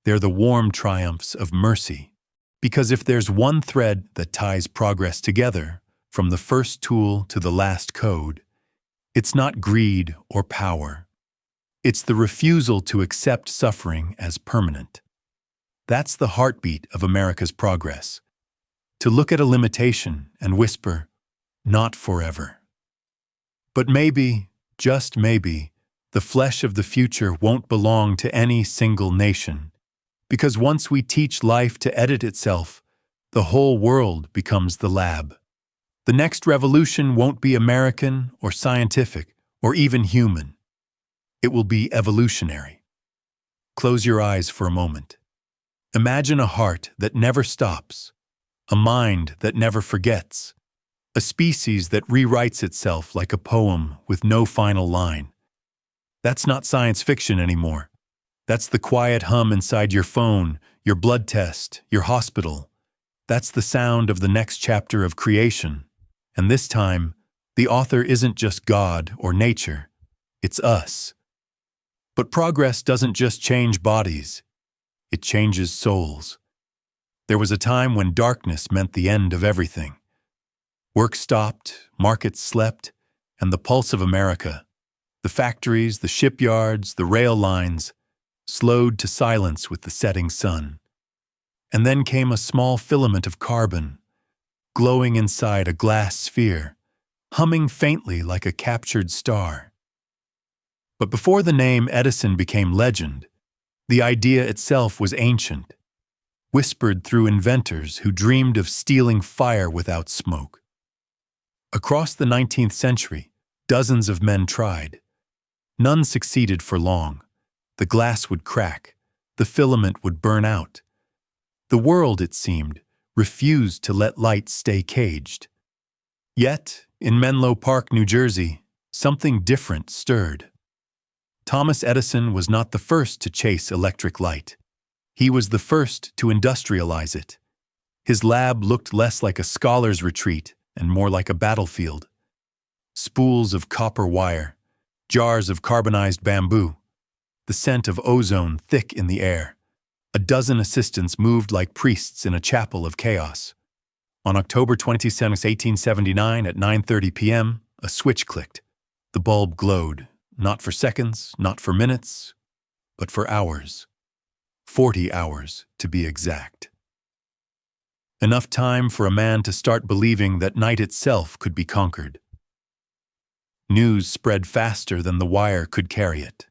They're the warm triumphs of mercy. Because if there's one thread that ties progress together, from the first tool to the last code, it's not greed or power. It's the refusal to accept suffering as permanent. That's the heartbeat of America's progress. To look at a limitation and whisper, not forever. But maybe, just maybe, the flesh of the future won't belong to any single nation, because once we teach life to edit itself, the whole world becomes the lab. The next revolution won't be American or scientific or even human. It will be evolutionary. Close your eyes for a moment. Imagine a heart that never stops, a mind that never forgets, a species that rewrites itself like a poem with no final line. That's not science fiction anymore. That's the quiet hum inside your phone, your blood test, your hospital. That's the sound of the next chapter of creation. And this time, the author isn't just God or nature, it's us. But progress doesn't just change bodies, it changes souls. There was a time when darkness meant the end of everything. Work stopped, markets slept, and the pulse of America, the factories, the shipyards, the rail lines, slowed to silence with the setting sun. And then came a small filament of carbon, glowing inside a glass sphere, humming faintly like a captured star. But before the name Edison became legend, the idea itself was ancient, whispered through inventors who dreamed of stealing fire without smoke. Across the 19th century, dozens of men tried. None succeeded for long. The glass would crack, the filament would burn out. The world, it seemed, refused to let light stay caged. Yet, in Menlo Park, New Jersey, something different stirred. Thomas Edison was not the first to chase electric light. He was the first to industrialize it. His lab looked less like a scholar's retreat and more like a battlefield. Spools of copper wire, jars of carbonized bamboo, the scent of ozone thick in the air. A dozen assistants moved like priests in a chapel of chaos. On October 27, 1879, at 9:30 p.m., a switch clicked. The bulb glowed, not for seconds, not for minutes, but for hours. 40 hours, to be exact. Enough time for a man to start believing that night itself could be conquered. News spread faster than the wire could carry it.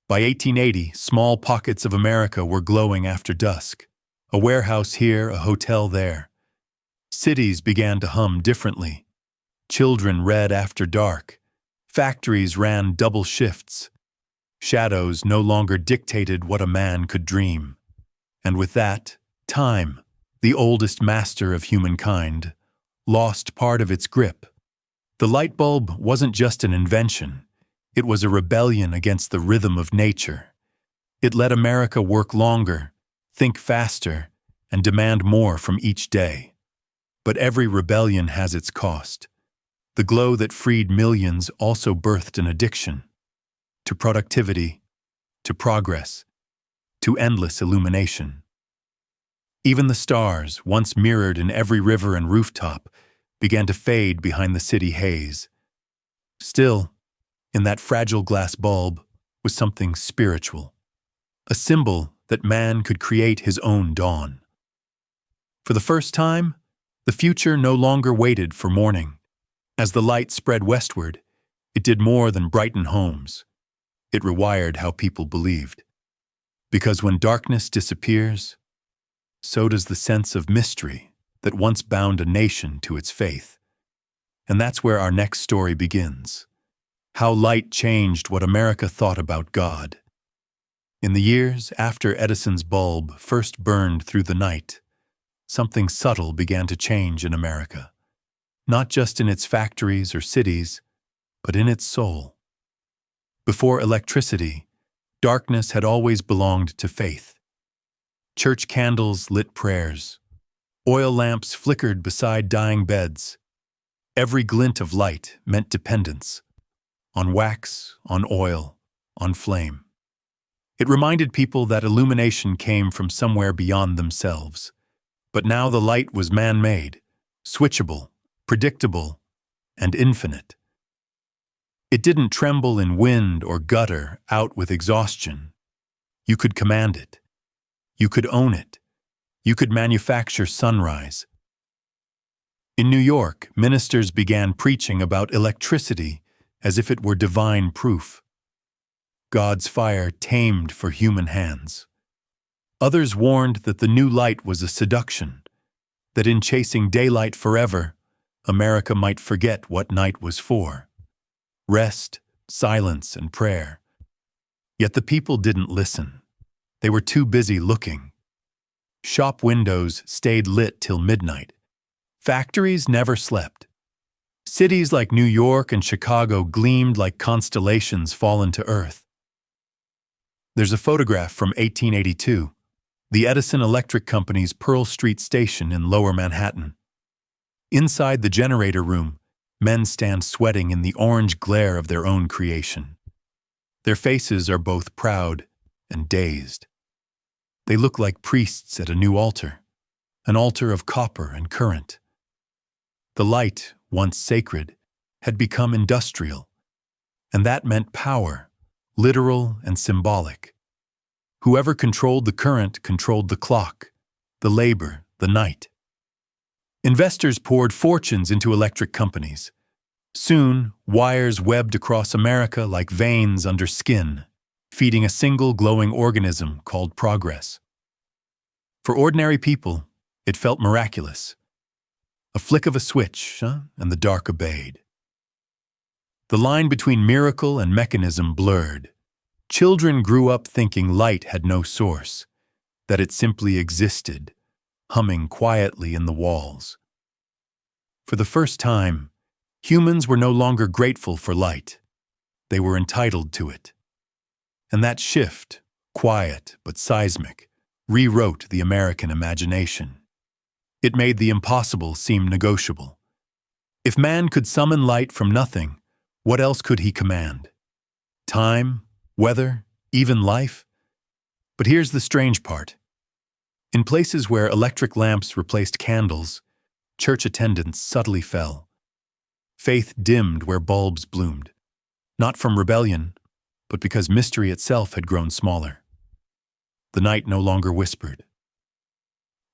By 1880, small pockets of America were glowing after dusk. A warehouse here, a hotel there. Cities began to hum differently. Children read after dark. Factories ran double shifts. Shadows no longer dictated what a man could dream. And with that, time, the oldest master of humankind, lost part of its grip. The light bulb wasn't just an invention. It was a rebellion against the rhythm of nature. It let America work longer, think faster, and demand more from each day. But every rebellion has its cost. The glow that freed millions also birthed an addiction. To productivity, to progress, to endless illumination. Even the stars, once mirrored in every river and rooftop, began to fade behind the city haze. Still, in that fragile glass bulb was something spiritual, a symbol that man could create his own dawn. For the first time, the future no longer waited for morning. As the light spread westward, it did more than brighten homes. It rewired how people believed. Because when darkness disappears, so does the sense of mystery that once bound a nation to its faith. And that's where our next story begins. How light changed what America thought about God. In the years after Edison's bulb first burned through the night, something subtle began to change in America. Not just in its factories or cities, but in its soul. Before electricity, darkness had always belonged to faith. Church candles lit prayers. Oil lamps flickered beside dying beds. Every glint of light meant dependence. On wax, on oil, on flame. It reminded people that illumination came from somewhere beyond themselves. But now the light was man-made, switchable, predictable, and infinite. It didn't tremble in wind or gutter out with exhaustion. You could command it. You could own it. You could manufacture sunrise. In New York, ministers began preaching about electricity as if it were divine proof. God's fire tamed for human hands. Others warned that the new light was a seduction, that in chasing daylight forever, America might forget what night was for. Rest, silence, and prayer. Yet the people didn't listen. They were too busy looking. Shop windows stayed lit till midnight. Factories never slept. Cities like New York and Chicago gleamed like constellations fallen to earth. There's a photograph from 1882, the Edison Electric Company's Pearl Street station in Lower Manhattan. Inside the generator room, men stand sweating in the orange glare of their own creation. Their faces are both proud and dazed. They look like priests at a new altar, an altar of copper and current. The light, once sacred, had become industrial, and that meant power, literal and symbolic. Whoever controlled the current controlled the clock, the labor, the night. Investors poured fortunes into electric companies. Soon, wires webbed across America like veins under skin, feeding a single glowing organism called progress. For ordinary people, it felt miraculous. A flick of a switch, and the dark obeyed. The line between miracle and mechanism blurred. Children grew up thinking light had no source, that it simply existed, humming quietly in the walls. For the first time, humans were no longer grateful for light. They were entitled to it. And that shift, quiet but seismic, rewrote the American imagination. It made the impossible seem negotiable. If man could summon light from nothing, what else could he command? Time, weather, even life? But here's the strange part. In places where electric lamps replaced candles, church attendance subtly fell. Faith dimmed where bulbs bloomed, not from rebellion, but because mystery itself had grown smaller. The night no longer whispered.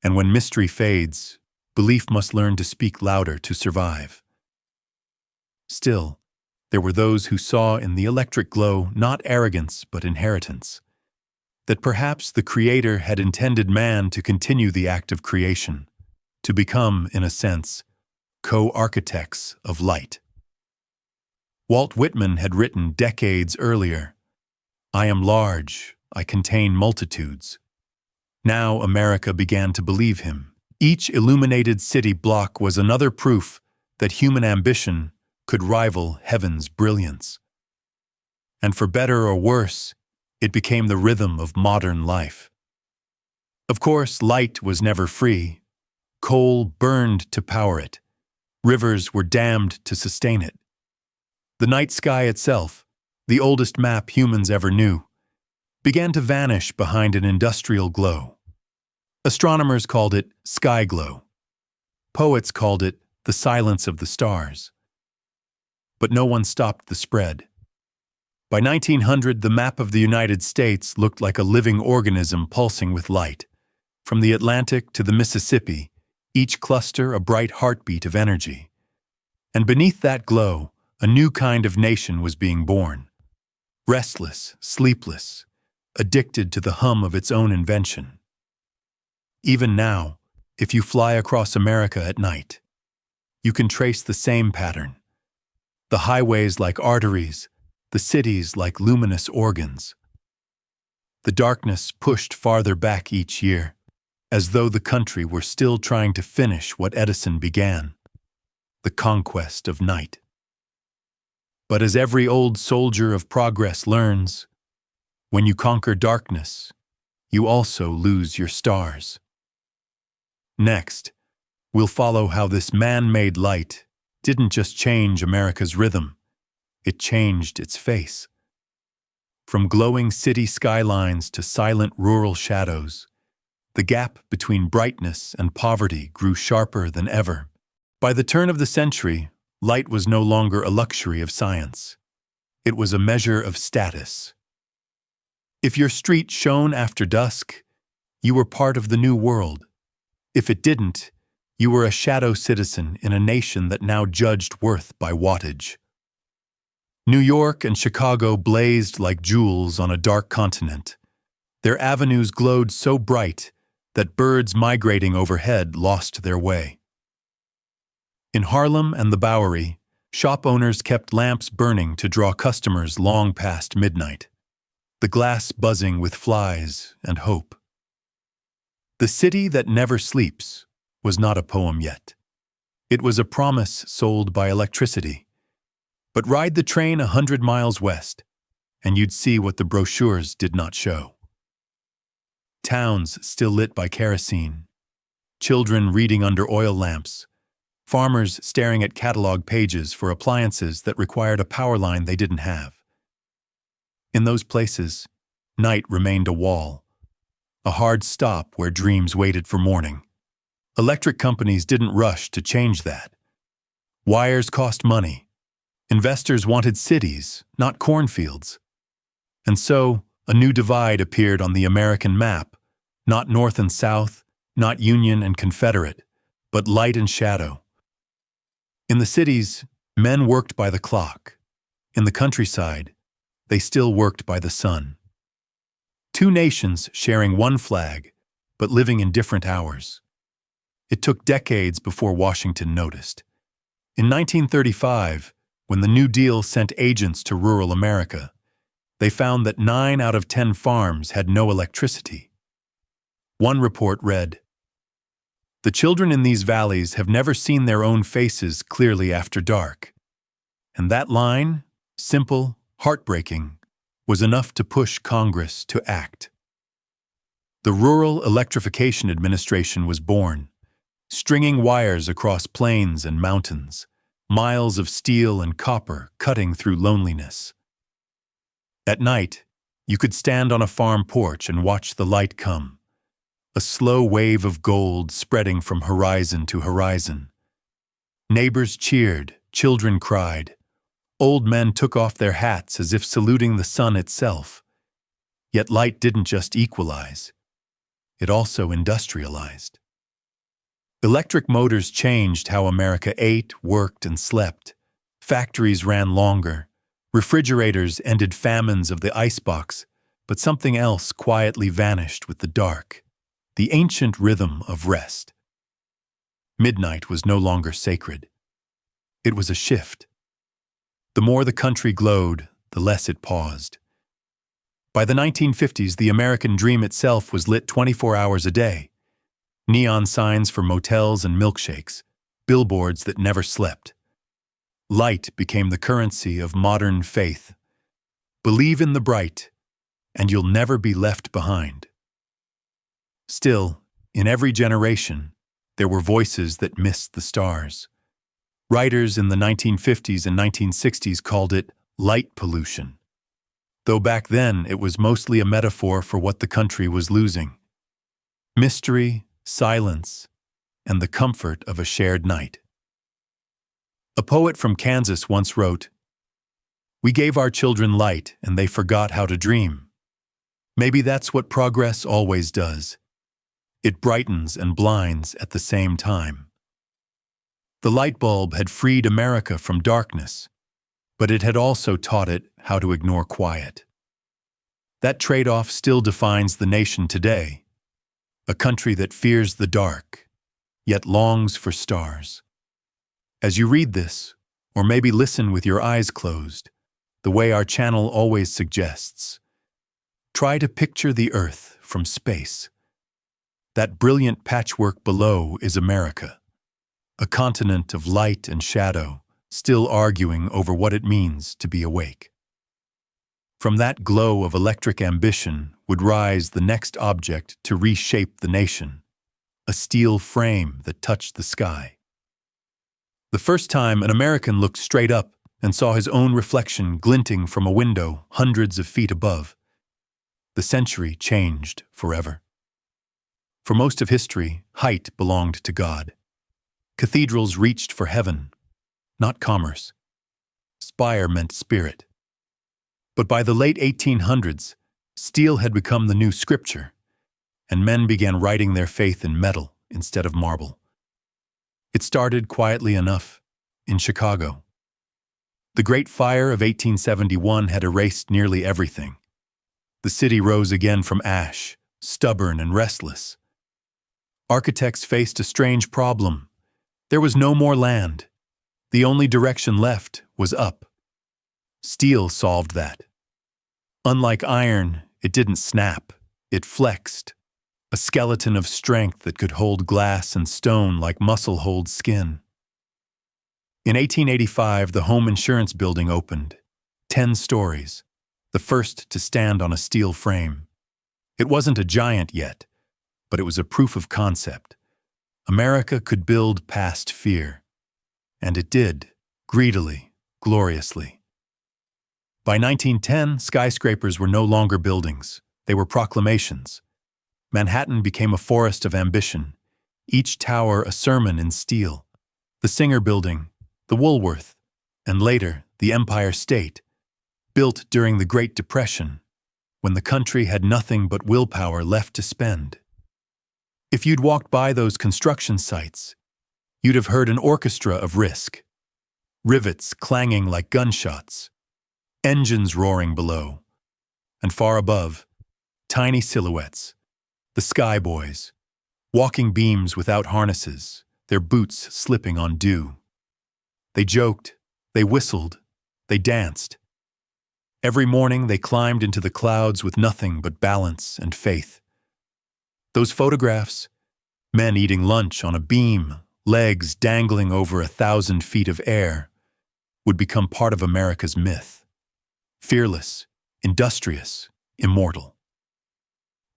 And when mystery fades, belief must learn to speak louder to survive. Still, there were those who saw in the electric glow not arrogance but inheritance, that perhaps the Creator had intended man to continue the act of creation, to become, in a sense, co-architects of light. Walt Whitman had written decades earlier, "I am large, I contain multitudes." Now America began to believe him. Each illuminated city block was another proof that human ambition could rival heaven's brilliance. And for better or worse, it became the rhythm of modern life. Of course, light was never free. Coal burned to power it. Rivers were dammed to sustain it. The night sky itself, the oldest map humans ever knew, began to vanish behind an industrial glow. Astronomers called it sky glow. Poets called it the silence of the stars. But no one stopped the spread. By 1900, the map of the United States looked like a living organism pulsing with light. From the Atlantic to the Mississippi, each cluster a bright heartbeat of energy. And beneath that glow, a new kind of nation was being born. Restless, sleepless, addicted to the hum of its own invention. Even now, if you fly across America at night, you can trace the same pattern. The highways like arteries, the cities like luminous organs. The darkness pushed farther back each year, as though the country were still trying to finish what Edison began, the conquest of night. But as every old soldier of progress learns, when you conquer darkness, you also lose your stars. Next, we'll follow how this man-made light didn't just change America's rhythm, it changed its face. From glowing city skylines to silent rural shadows, the gap between brightness and poverty grew sharper than ever. By the turn of the century, light was no longer a luxury of science. It was a measure of status. If your street shone after dusk, you were part of the new world. If it didn't, you were a shadow citizen in a nation that now judged worth by wattage. New York and Chicago blazed like jewels on a dark continent. Their avenues glowed so bright that birds migrating overhead lost their way. In Harlem and the Bowery, shop owners kept lamps burning to draw customers long past midnight, the glass buzzing with flies and hope. The City That Never Sleeps was not a poem yet. It was a promise sold by electricity. But ride the train 100 miles west, and you'd see what the brochures did not show. Towns still lit by kerosene, children reading under oil lamps, farmers staring at catalog pages for appliances that required a power line they didn't have. In those places, night remained a wall, a hard stop where dreams waited for morning. Electric companies didn't rush to change that. Wires cost money. Investors wanted cities, not cornfields. And so, a new divide appeared on the American map, not North and South, not Union and Confederate, but light and shadow. In the cities, men worked by the clock. In the countryside, they still worked by the sun. Two nations sharing one flag, but living in different hours. It took decades before Washington noticed. In 1935, when the New Deal sent agents to rural America, they found that 9 out of 10 farms had no electricity. One report read, "The children in these valleys have never seen their own faces clearly after dark." And that line, simple, heartbreaking, was enough to push Congress to act. The Rural Electrification Administration was born, stringing wires across plains and mountains, miles of steel and copper cutting through loneliness. At night, you could stand on a farm porch and watch the light come, a slow wave of gold spreading from horizon to horizon. Neighbors cheered, children cried, old men took off their hats as if saluting the sun itself. Yet light didn't just equalize, it also industrialized. Electric motors changed how America ate, worked, and slept. Factories ran longer. Refrigerators ended famines of the icebox, but something else quietly vanished with the dark, the ancient rhythm of rest. Midnight was no longer sacred. It was a shift. The more the country glowed, the less it paused. By the 1950s, the American dream itself was lit 24 hours a day. Neon signs for motels and milkshakes, billboards that never slept. Light became the currency of modern faith. Believe in the bright, and you'll never be left behind. Still, in every generation, there were voices that missed the stars. Writers in the 1950s and 1960s called it light pollution, though back then it was mostly a metaphor for what the country was losing. Mystery, silence, and the comfort of a shared night. A poet from Kansas once wrote, "We gave our children light and they forgot how to dream." Maybe that's what progress always does. It brightens and blinds at the same time. The light bulb had freed America from darkness, but it had also taught it how to ignore quiet. That trade-off still defines the nation today, a country that fears the dark, yet longs for stars. As you read this, or maybe listen with your eyes closed, the way our channel always suggests, try to picture the Earth from space. That brilliant patchwork below is America, a continent of light and shadow, still arguing over what it means to be awake. From that glow of electric ambition, would rise the next object to reshape the nation, a steel frame that touched the sky. The first time an American looked straight up and saw his own reflection glinting from a window hundreds of feet above, the century changed forever. For most of history, height belonged to God. Cathedrals reached for heaven, not commerce. Spire meant spirit. But by the late 1800s, steel had become the new scripture, and men began writing their faith in metal instead of marble. It started quietly enough, in Chicago. The Great Fire of 1871 had erased nearly everything. The city rose again from ash, stubborn and restless. Architects faced a strange problem. There was no more land. The only direction left was up. Steel solved that. Unlike iron, it didn't snap, it flexed. A skeleton of strength that could hold glass and stone like muscle holds skin. In 1885, the home insurance building opened, 10 stories, the first to stand on a steel frame. It wasn't a giant yet, but it was a proof of concept. America could build past fear. And it did, greedily, gloriously. By 1910, skyscrapers were no longer buildings. They were proclamations. Manhattan became a forest of ambition, each tower a sermon in steel. The Singer Building, the Woolworth, and later the Empire State, built during the Great Depression, when the country had nothing but willpower left to spend. If you'd walked by those construction sites, you'd have heard an orchestra of risk. Rivets clanging like gunshots, engines roaring below, and far above, tiny silhouettes, the Sky Boys, walking beams without harnesses, their boots slipping on dew. They joked, they whistled, they danced. Every morning they climbed into the clouds with nothing but balance and faith. Those photographs, men eating lunch on a beam, legs dangling over 1,000 feet of air, would become part of America's myth. Fearless, industrious, immortal.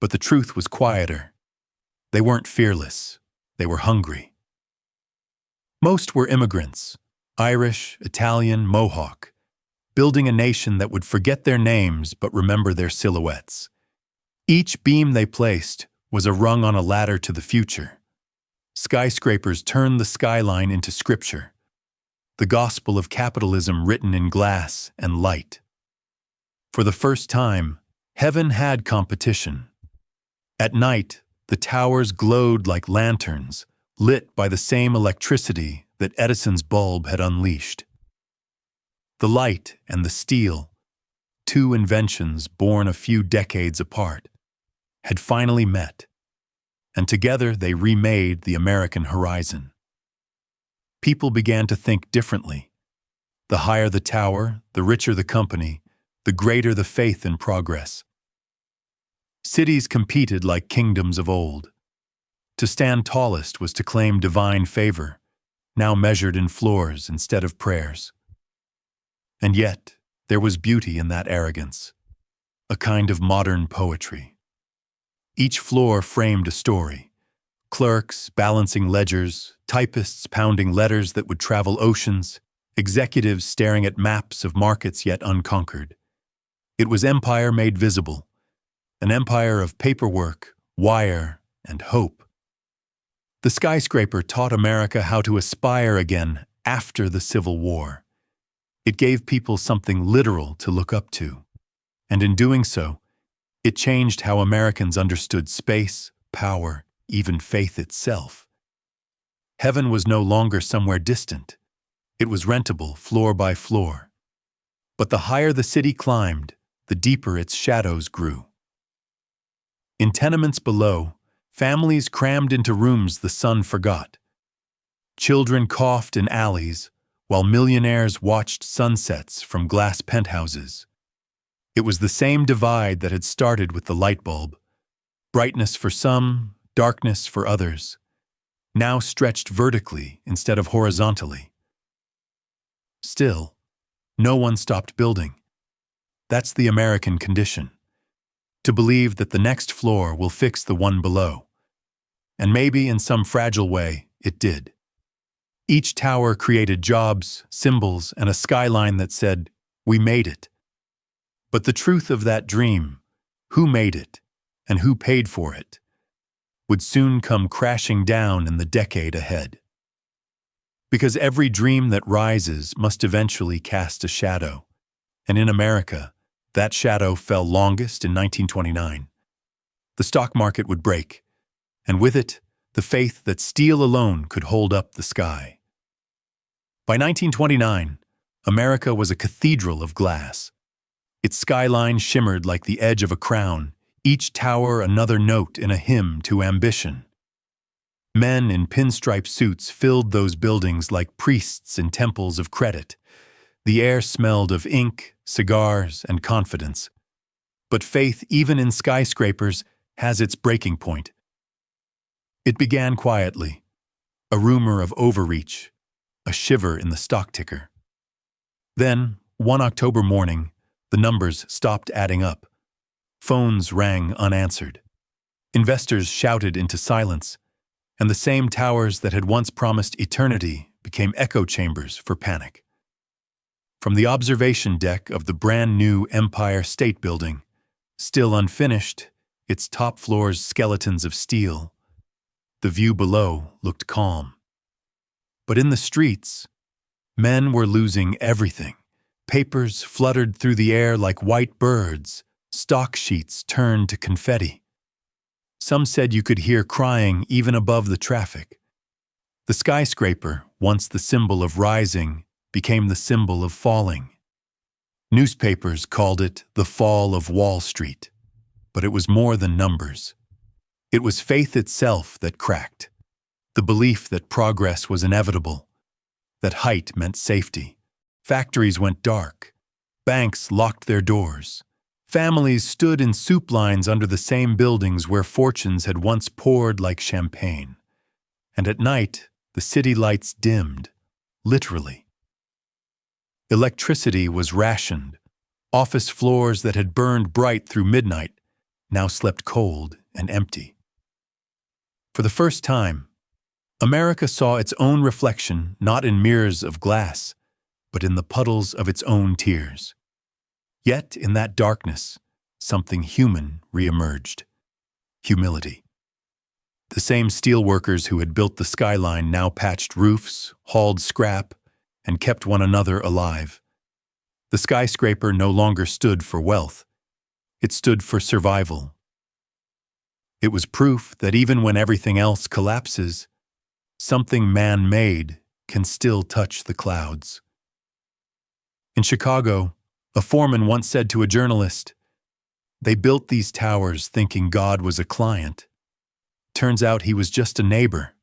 But the truth was quieter. They weren't fearless. They were hungry. Most were immigrants, Irish, Italian, Mohawk, building a nation that would forget their names but remember their silhouettes. Each beam they placed was a rung on a ladder to the future. Skyscrapers turned the skyline into scripture, the gospel of capitalism written in glass and light. For the first time, heaven had competition. At night, the towers glowed like lanterns, lit by the same electricity that Edison's bulb had unleashed. The light and the steel, two inventions born a few decades apart, had finally met, and together they remade the American horizon. People began to think differently. The higher the tower, the richer the company, the greater the faith in progress. Cities competed like kingdoms of old. To stand tallest was to claim divine favor, now measured in floors instead of prayers. And yet, there was beauty in that arrogance, a kind of modern poetry. Each floor framed a story. Clerks balancing ledgers, typists pounding letters that would travel oceans, executives staring at maps of markets yet unconquered. It was empire made visible, an empire of paperwork, wire, and hope. The skyscraper taught America how to aspire again after the Civil War. It gave people something literal to look up to, and in doing so, it changed how Americans understood space, power, even faith itself. Heaven was no longer somewhere distant. It was rentable floor by floor. But the higher the city climbed, the deeper its shadows grew. In tenements below, families crammed into rooms the sun forgot. Children coughed in alleys, while millionaires watched sunsets from glass penthouses. It was the same divide that had started with the light bulb. Brightness for some, darkness for others, now stretched vertically instead of horizontally. Still, no one stopped building. That's the American condition. to believe that the next floor will fix the one below. And maybe in some fragile way, it did. Each tower created jobs, symbols, and a skyline that said, "We made it." But the truth of that dream, who made it, and who paid for it, would soon come crashing down in the decade ahead. Because every dream that rises must eventually cast a shadow, and in America, that shadow fell longest in 1929. The stock market would break, and with it, the faith that steel alone could hold up the sky. By 1929, America was a cathedral of glass. Its skyline shimmered like the edge of a crown, each tower another note in a hymn to ambition. Men in pinstripe suits filled those buildings like priests in temples of credit. The air smelled of ink, cigars, and confidence. But faith, even in skyscrapers, has its breaking point. It began quietly, a rumor of overreach, a shiver in the stock ticker. Then, one October morning, the numbers stopped adding up. Phones rang unanswered. Investors shouted into silence, and the same towers that had once promised eternity became echo chambers for panic. From the observation deck of the brand-new Empire State Building, still unfinished, its top floors skeletons of steel, the view below looked calm. But in the streets, men were losing everything. Papers fluttered through the air like white birds, stock sheets turned to confetti. Some said you could hear crying even above the traffic. The skyscraper, once the symbol of rising, became the symbol of falling. Newspapers called it the fall of Wall Street, but it was more than numbers. It was faith itself that cracked, the belief that progress was inevitable, that height meant safety. Factories went dark, banks locked their doors, families stood in soup lines under the same buildings where fortunes had once poured like champagne. And at night, the city lights dimmed, literally. Electricity was rationed. Office floors that had burned bright through midnight now slept cold and empty. For the first time, America saw its own reflection not in mirrors of glass, but in the puddles of its own tears. Yet in that darkness, something human reemerged: humility. The same steelworkers who had built the skyline now patched roofs, hauled scrap, and kept one another alive. The skyscraper no longer stood for wealth. It stood for survival. It was proof that even when everything else collapses, something man-made can still touch the clouds. In Chicago, a foreman once said to a journalist, "They built these towers thinking God was a client. Turns out he was just a neighbor."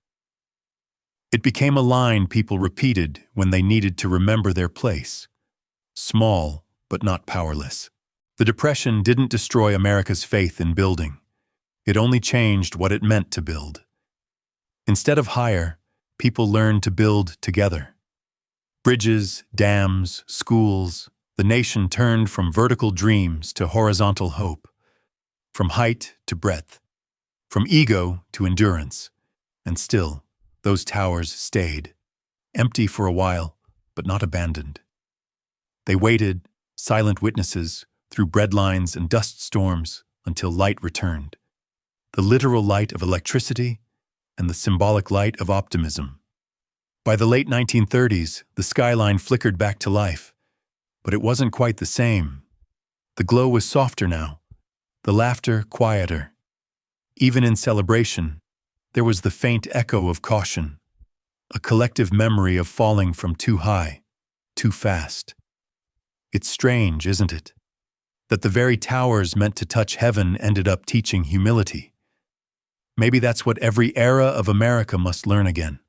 It became a line people repeated when they needed to remember their place. Small, but not powerless. The Depression didn't destroy America's faith in building. It only changed what it meant to build. Instead of hire, people learned to build together. Bridges, dams, schools, the nation turned from vertical dreams to horizontal hope, from height to breadth, from ego to endurance, and still, those towers stayed, empty for a while, but not abandoned. They waited, silent witnesses, through breadlines and dust storms until light returned. The literal light of electricity and the symbolic light of optimism. By the late 1930s, the skyline flickered back to life, but it wasn't quite the same. The glow was softer now, the laughter quieter. Even in celebration, there was the faint echo of caution, a collective memory of falling from too high, too fast. It's strange, isn't it, that the very towers meant to touch heaven ended up teaching humility. Maybe that's what every era of America must learn again.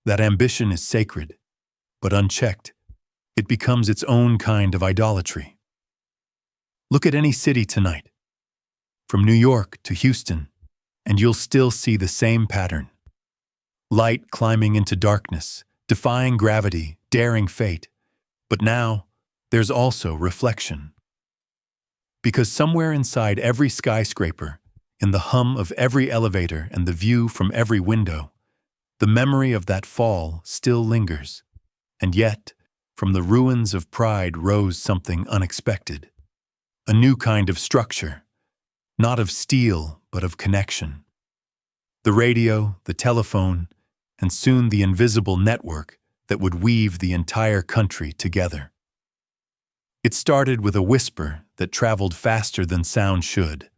That ambition is sacred, but unchecked, it becomes its own kind of idolatry. Look at any city tonight, from New York to Houston, and you'll still see the same pattern. Light climbing into darkness, defying gravity, daring fate. But now, there's also reflection. Because somewhere inside every skyscraper, in the hum of every elevator and the view from every window, the memory of that fall still lingers. And yet, from the ruins of pride rose something unexpected. A new kind of structure, not of steel, but of connection. The radio, the telephone, and soon the invisible network that would weave the entire country together. It started with a whisper that traveled faster than sound should,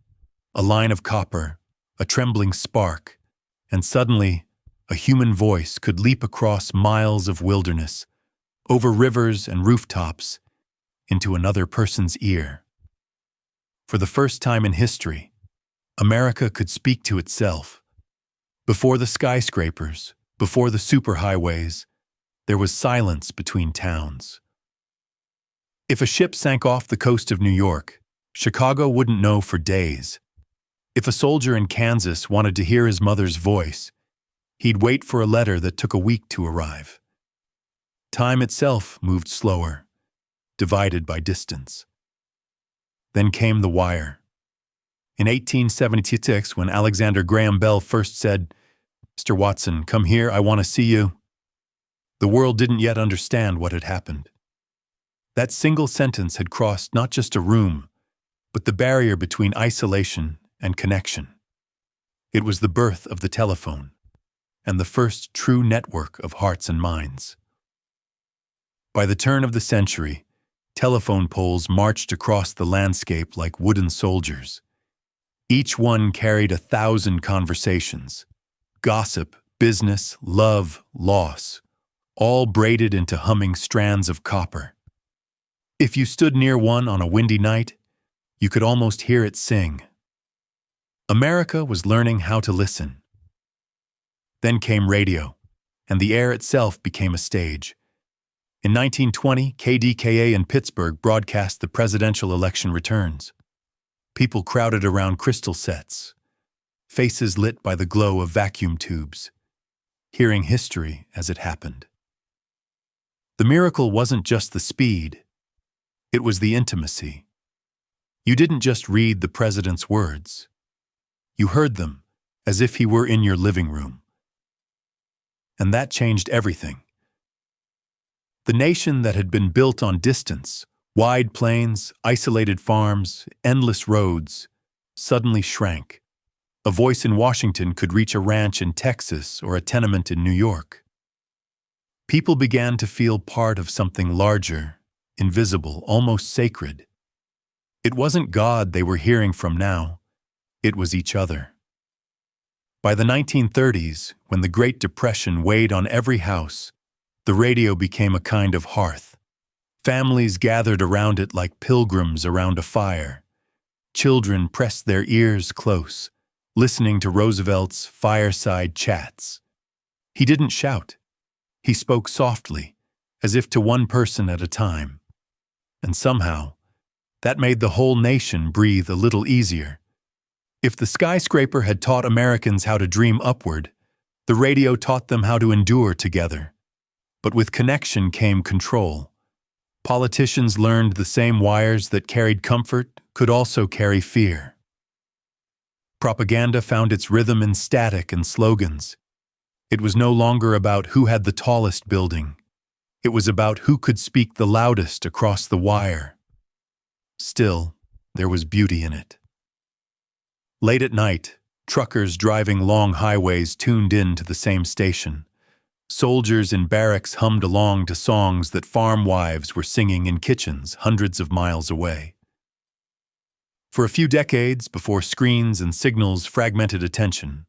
a line of copper, a trembling spark, and suddenly a human voice could leap across miles of wilderness, over rivers and rooftops, into another person's ear. For the first time in history, America could speak to itself. Before the skyscrapers, before the superhighways, there was silence between towns. If a ship sank off the coast of New York, Chicago wouldn't know for days. If a soldier in Kansas wanted to hear his mother's voice, he'd wait for a letter that took a week to arrive. Time itself moved slower, divided by distance. Then came the wire. In 1876, when Alexander Graham Bell first said, "Mr. Watson, come here, I want to see you," the world didn't yet understand what had happened. That single sentence had crossed not just a room, but the barrier between isolation and connection. It was the birth of the telephone, and the first true network of hearts and minds. By the turn of the century, telephone poles marched across the landscape like wooden soldiers. Each one carried 1,000 conversations, gossip, business, love, loss, all braided into humming strands of copper. If you stood near one on a windy night, you could almost hear it sing. America was learning how to listen. Then came radio, and the air itself became a stage. In 1920, KDKA in Pittsburgh broadcast the presidential election returns. People crowded around crystal sets, faces lit by the glow of vacuum tubes, hearing history as it happened. The miracle wasn't just the speed, it was the intimacy. You didn't just read the president's words. You heard them as if he were in your living room. And that changed everything. The nation that had been built on distance, wide plains, isolated farms, endless roads, suddenly shrank. A voice in Washington could reach a ranch in Texas or a tenement in New York. People began to feel part of something larger, invisible, almost sacred. It wasn't God they were hearing from now, it was each other. By the 1930s, when the Great Depression weighed on every house, the radio became a kind of hearth. Families gathered around it like pilgrims around a fire. Children pressed their ears close, listening to Roosevelt's fireside chats. He didn't shout. He spoke softly, as if to one person at a time. And somehow, that made the whole nation breathe a little easier. If the skyscraper had taught Americans how to dream upward, the radio taught them how to endure together. But with connection came control. Politicians learned the same wires that carried comfort could also carry fear. Propaganda found its rhythm in static and slogans. It was no longer about who had the tallest building. It was about who could speak the loudest across the wire. Still, there was beauty in it. Late at night, truckers driving long highways tuned in to the same station. Soldiers in barracks hummed along to songs that farm wives were singing in kitchens hundreds of miles away. For a few decades before screens and signals fragmented attention,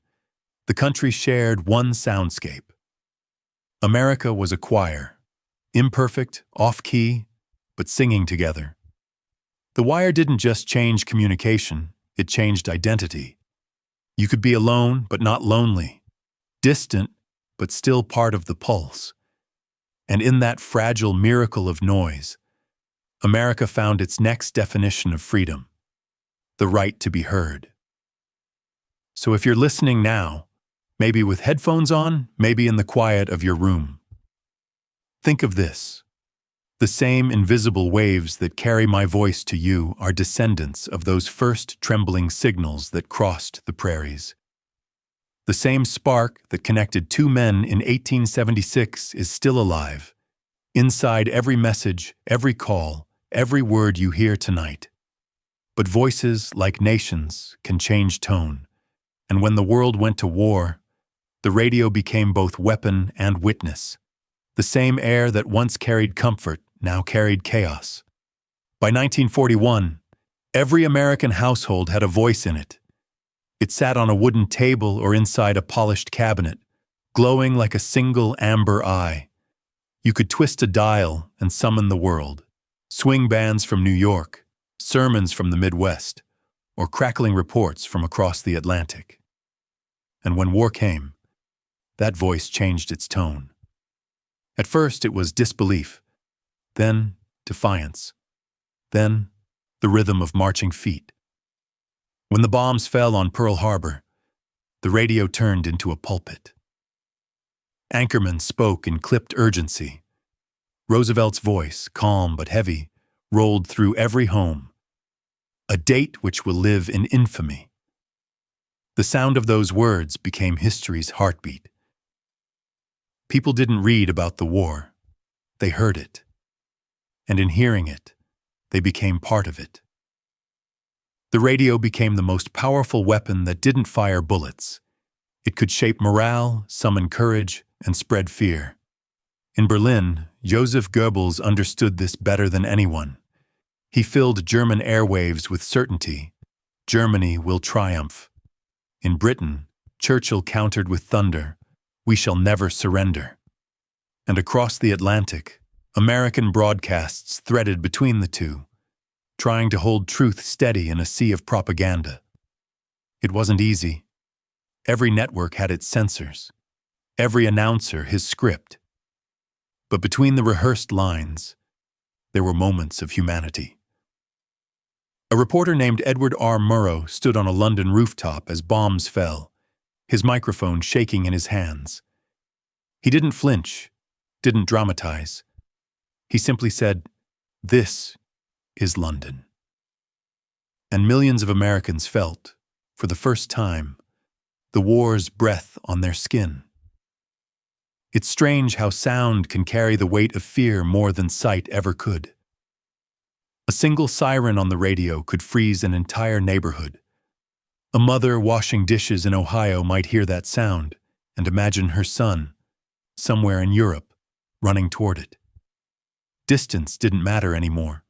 the country shared one soundscape. America was a choir. Imperfect, off-key, but singing together. The wire didn't just change communication, it changed identity. You could be alone, but not lonely. Distant, but still part of the pulse. And in that fragile miracle of noise, America found its next definition of freedom: the right to be heard. So if you're listening now, maybe with headphones on, maybe in the quiet of your room, think of this. The same invisible waves that carry my voice to you are descendants of those first trembling signals that crossed the prairies. The same spark that connected two men in 1876 is still alive, inside every message, every call, every word you hear tonight. But voices, like nations, can change tone, and when the world went to war, the radio became both weapon and witness. The same air that once carried comfort now carried chaos. By 1941, every American household had a voice in it. It sat on a wooden table or inside a polished cabinet, glowing like a single amber eye. You could twist a dial and summon the world. Swing bands from New York, sermons from the Midwest, or crackling reports from across the Atlantic. And when war came, that voice changed its tone. At first it was disbelief, then defiance, then the rhythm of marching feet. When the bombs fell on Pearl Harbor, the radio turned into a pulpit. Anchormen spoke in clipped urgency. Roosevelt's voice, calm but heavy, rolled through every home. A date which will live in infamy. The sound of those words became history's heartbeat. People didn't read about the war. They heard it. And in hearing it, they became part of it. The radio became the most powerful weapon that didn't fire bullets. It could shape morale, summon courage, and spread fear. In Berlin, Joseph Goebbels understood this better than anyone. He filled German airwaves with certainty. Germany will triumph. In Britain, Churchill countered with thunder, "We shall never surrender." And across the Atlantic, American broadcasts threaded between the two, trying to hold truth steady in a sea of propaganda. It wasn't easy. Every network had its censors, every announcer his script. But between the rehearsed lines, there were moments of humanity. A reporter named Edward R. Murrow stood on a London rooftop as bombs fell, his microphone shaking in his hands. He didn't flinch, didn't dramatize. He simply said, "This is London." And millions of Americans felt, for the first time, the war's breath on their skin. It's strange how sound can carry the weight of fear more than sight ever could. A single siren on the radio could freeze an entire neighborhood. A mother washing dishes in Ohio might hear that sound and imagine her son, somewhere in Europe, running toward it. Distance didn't matter anymore.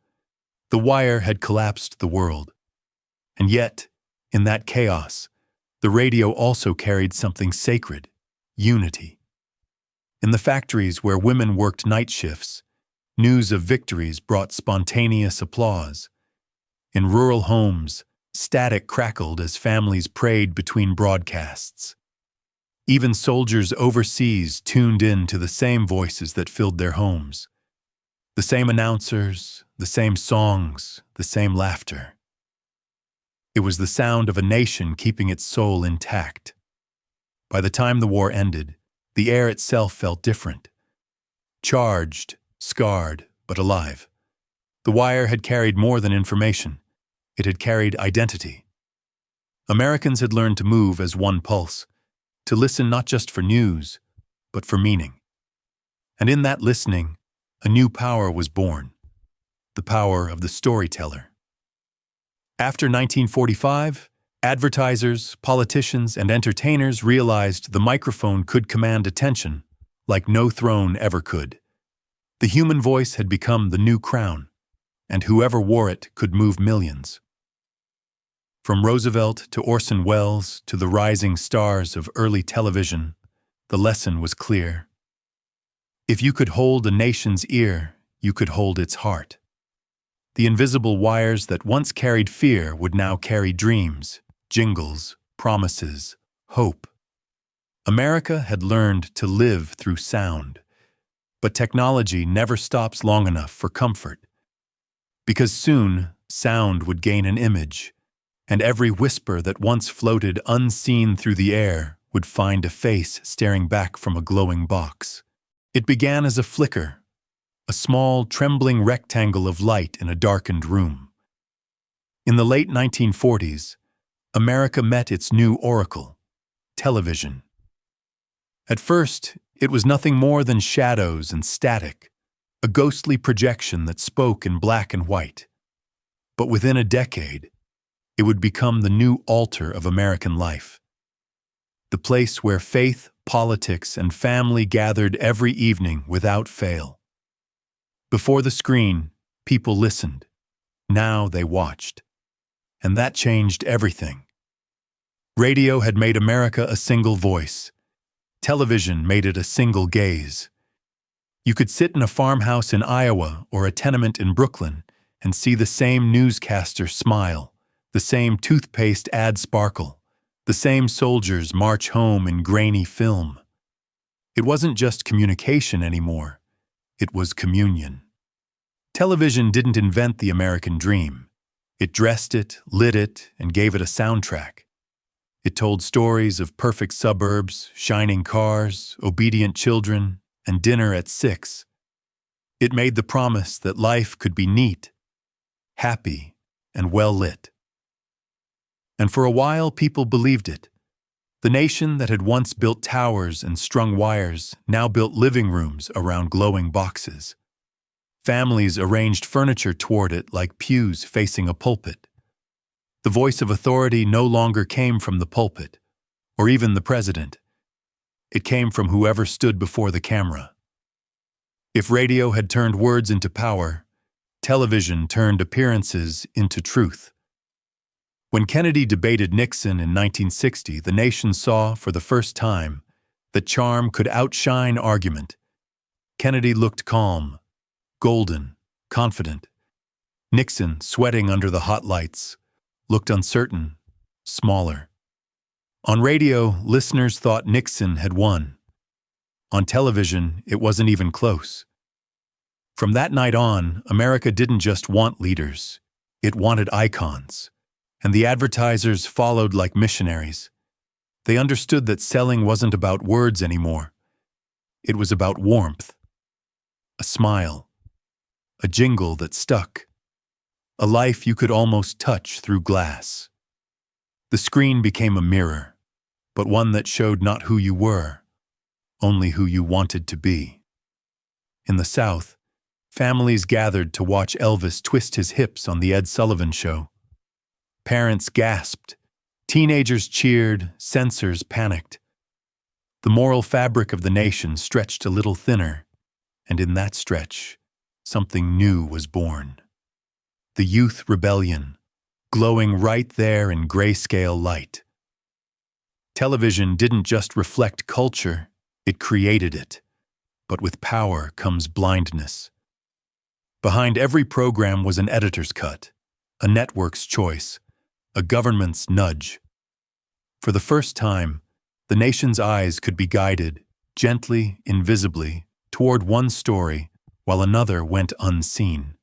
The wire had collapsed the world. And yet, in that chaos, the radio also carried something sacred: unity. In the factories where women worked night shifts, news of victories brought spontaneous applause. In rural homes, static crackled as families prayed between broadcasts. Even soldiers overseas tuned in to the same voices that filled their homes. The same announcers, the same songs, the same laughter. It was the sound of a nation keeping its soul intact. By the time the war ended, the air itself felt different. Charged, scarred, but alive. The wire had carried more than information. It had carried identity. Americans had learned to move as one pulse, to listen not just for news, but for meaning. And in that listening, a new power was born, the power of the storyteller. After 1945, advertisers, politicians, and entertainers realized the microphone could command attention like no throne ever could. The human voice had become the new crown, and whoever wore it could move millions. From Roosevelt to Orson Welles to the rising stars of early television, the lesson was clear. If you could hold a nation's ear, you could hold its heart. The invisible wires that once carried fear would now carry dreams, jingles, promises, hope. America had learned to live through sound, but technology never stops long enough for comfort. Because soon, sound would gain an image, and every whisper that once floated unseen through the air would find a face staring back from a glowing box. It began as a flicker, a small, trembling rectangle of light in a darkened room. In the late 1940s, America met its new oracle, television. At first, it was nothing more than shadows and static, a ghostly projection that spoke in black and white. But within a decade, it would become the new altar of American life. The place where faith, politics, and family gathered every evening without fail. Before the screen, people listened. Now they watched. And that changed everything. Radio had made America a single voice. Television made it a single gaze. You could sit in a farmhouse in Iowa or a tenement in Brooklyn and see the same newscaster smile, the same toothpaste ad sparkle, the same soldiers march home in grainy film. It wasn't just communication anymore. It was communion. Television didn't invent the American dream. It dressed it, lit it, and gave it a soundtrack. It told stories of perfect suburbs, shining cars, obedient children, and dinner at 6. It made the promise that life could be neat, happy, and well lit. And for a while, people believed it. The nation that had once built towers and strung wires now built living rooms around glowing boxes. Families arranged furniture toward it like pews facing a pulpit. The voice of authority no longer came from the pulpit, or even the president. It came from whoever stood before the camera. If radio had turned words into power, television turned appearances into truth. When Kennedy debated Nixon in 1960, the nation saw, for the first time, that charm could outshine argument. Kennedy looked calm, golden, confident. Nixon, sweating under the hot lights, looked uncertain, smaller. On radio, listeners thought Nixon had won. On television, it wasn't even close. From that night on, America didn't just want leaders, it wanted icons. And the advertisers followed like missionaries. They understood that selling wasn't about words anymore. It was about warmth, a smile, a jingle that stuck, a life you could almost touch through glass. The screen became a mirror, but one that showed not who you were, only who you wanted to be. In the South, families gathered to watch Elvis twist his hips on The Ed Sullivan Show. Parents gasped, teenagers cheered, censors panicked. The moral fabric of the nation stretched a little thinner, and in that stretch, something new was born. The youth rebellion, glowing right there in grayscale light. Television didn't just reflect culture, it created it. But with power comes blindness. Behind every program was an editor's cut, a network's choice, a government's nudge. For the first time, the nation's eyes could be guided, gently, invisibly, toward one story, while another went unseen.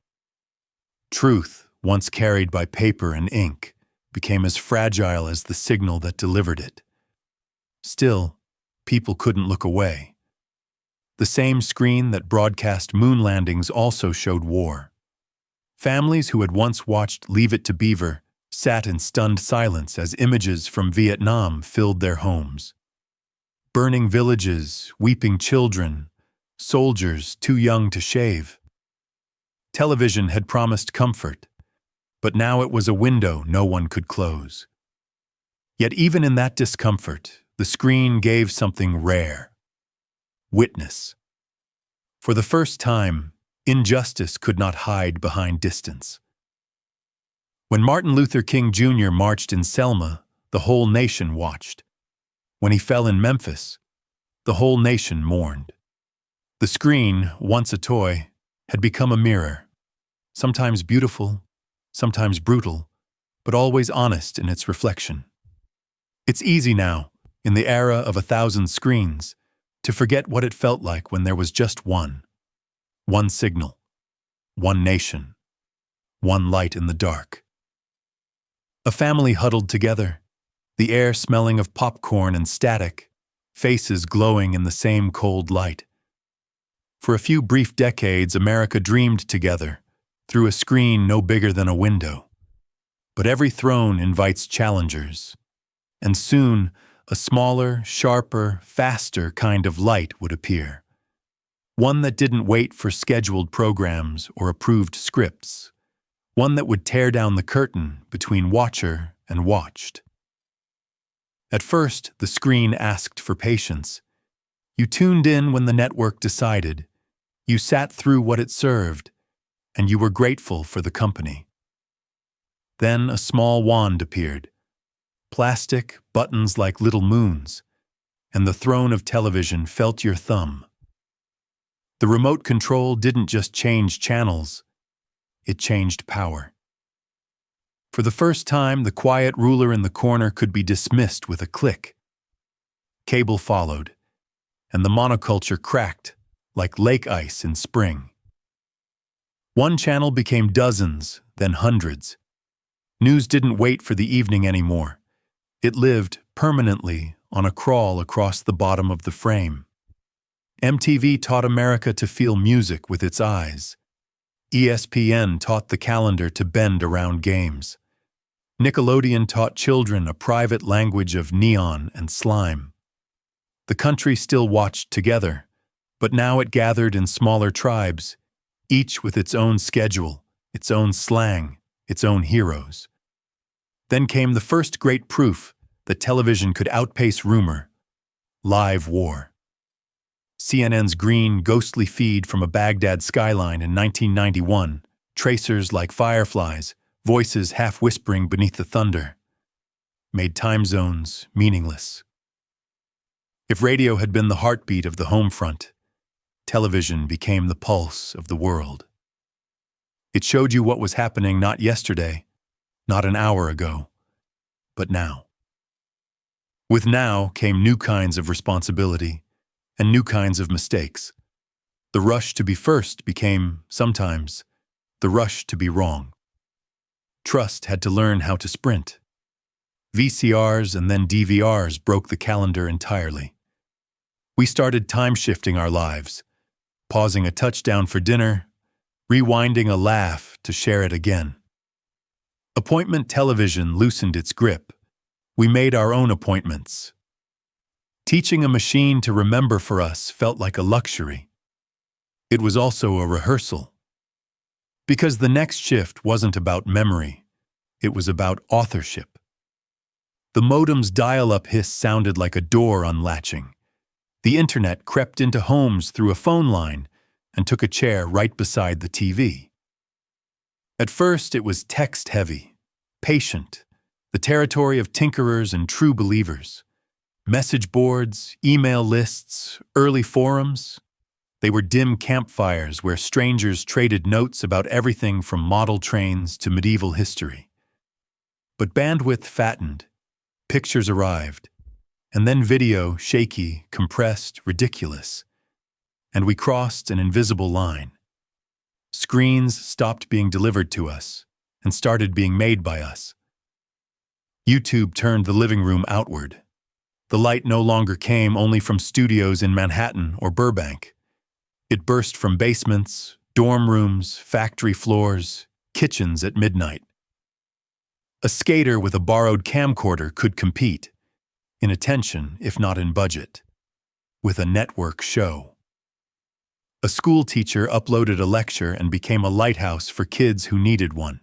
Truth, once carried by paper and ink, became as fragile as the signal that delivered it. Still, people couldn't look away. The same screen that broadcast moon landings also showed war. Families who had once watched Leave It to Beaver sat in stunned silence as images from Vietnam filled their homes. Burning villages, weeping children, soldiers too young to shave. Television had promised comfort, but now it was a window no one could close. Yet even in that discomfort, the screen gave something rare. Witness. For the first time, injustice could not hide behind distance. When Martin Luther King Jr. marched in Selma, the whole nation watched. When he fell in Memphis, the whole nation mourned. The screen, once a toy, had become a mirror, sometimes beautiful, sometimes brutal, but always honest in its reflection. It's easy now, in the era of 1,000 screens, to forget what it felt like when there was just one signal, one nation, one light in the dark. A family huddled together, the air smelling of popcorn and static, faces glowing in the same cold light. For a few brief decades, America dreamed together, through a screen no bigger than a window. But every throne invites challengers, and soon a smaller, sharper, faster kind of light would appear. One that didn't wait for scheduled programs or approved scripts. One that would tear down the curtain between watcher and watched. At first, the screen asked for patience. You tuned in when the network decided. You sat through what it served, and you were grateful for the company. Then a small wand appeared. Plastic, buttons like little moons, and the throne of television felt your thumb. The remote control didn't just change channels, it changed power. For the first time, the quiet ruler in the corner could be dismissed with a click. Cable followed, and the monoculture cracked like lake ice in spring. One channel became dozens, then hundreds. News didn't wait for the evening anymore. It lived permanently on a crawl across the bottom of the frame. MTV taught America to feel music with its eyes. ESPN taught the calendar to bend around games. Nickelodeon taught children a private language of neon and slime. The country still watched together, but now it gathered in smaller tribes, each with its own schedule, its own slang, its own heroes. Then came the first great proof that television could outpace rumor: live war. CNN's green, ghostly feed from a Baghdad skyline in 1991, tracers like fireflies, voices half-whispering beneath the thunder, made time zones meaningless. If radio had been the heartbeat of the home front, television became the pulse of the world. It showed you what was happening not yesterday, not an hour ago, but now. With now came new kinds of responsibility and new kinds of mistakes. The rush to be first became, sometimes, the rush to be wrong. Trust had to learn how to sprint. VCRs and then DVRs broke the calendar entirely. We started time-shifting our lives, pausing a touchdown for dinner, rewinding a laugh to share it again. Appointment television loosened its grip. We made our own appointments. Teaching a machine to remember for us felt like a luxury. It was also a rehearsal. Because the next shift wasn't about memory, it was about authorship. The modem's dial-up hiss sounded like a door unlatching. The internet crept into homes through a phone line and took a chair right beside the TV. At first, it was text-heavy, patient, the territory of tinkerers and true believers. Message boards, email lists, early forums. They were dim campfires where strangers traded notes about everything from model trains to medieval history. But bandwidth fattened, pictures arrived, and then video, shaky, compressed, ridiculous. And we crossed an invisible line. Screens stopped being delivered to us and started being made by us. YouTube turned the living room outward. The light no longer came only from studios in Manhattan or Burbank. It burst from basements, dorm rooms, factory floors, kitchens at midnight. A skater with a borrowed camcorder could compete, in attention if not in budget, with a network show. A school teacher uploaded a lecture and became a lighthouse for kids who needed one.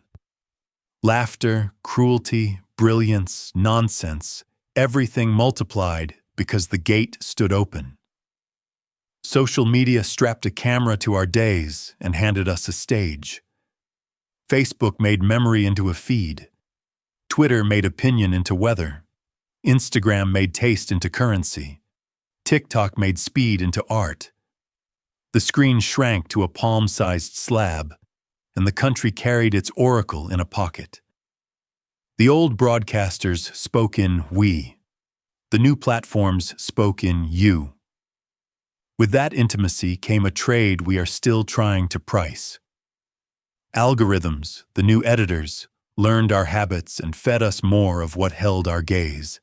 Laughter, cruelty, brilliance, nonsense, everything multiplied because the gate stood open. Social media strapped a camera to our days and handed us a stage. Facebook made memory into a feed. Twitter made opinion into weather. Instagram made taste into currency. TikTok made speed into art. The screen shrank to a palm-sized slab, and the country carried its oracle in a pocket. The old broadcasters spoke in we. The new platforms spoke in you. With that intimacy came a trade we are still trying to price. Algorithms, the new editors, learned our habits and fed us more of what held our gaze.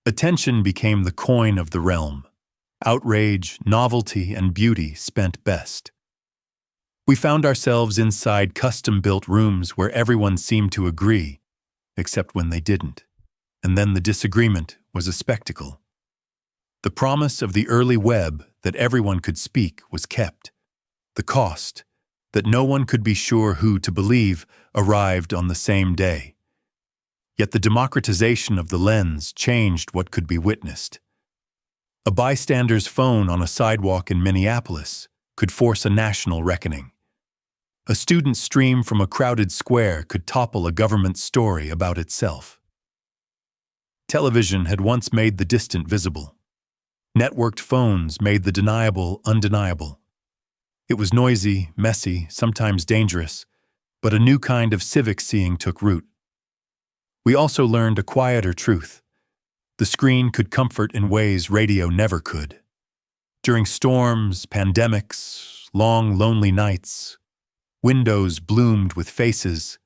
Attention became the coin of the realm. Outrage, novelty, and beauty spent best. We found ourselves inside custom-built rooms where everyone seemed to agree, except when they didn't. And then the disagreement was a spectacle. The promise of the early web that everyone could speak was kept. The cost, that no one could be sure who to believe, arrived on the same day. Yet the democratization of the lens changed what could be witnessed. A bystander's phone on a sidewalk in Minneapolis could force a national reckoning. A student's stream from a crowded square could topple a government story about itself. Television had once made the distant visible. Networked phones made the deniable undeniable. It was noisy, messy, sometimes dangerous, but a new kind of civic seeing took root. We also learned a quieter truth. The screen could comfort in ways radio never could. During storms, pandemics, long, lonely nights, windows bloomed with faces,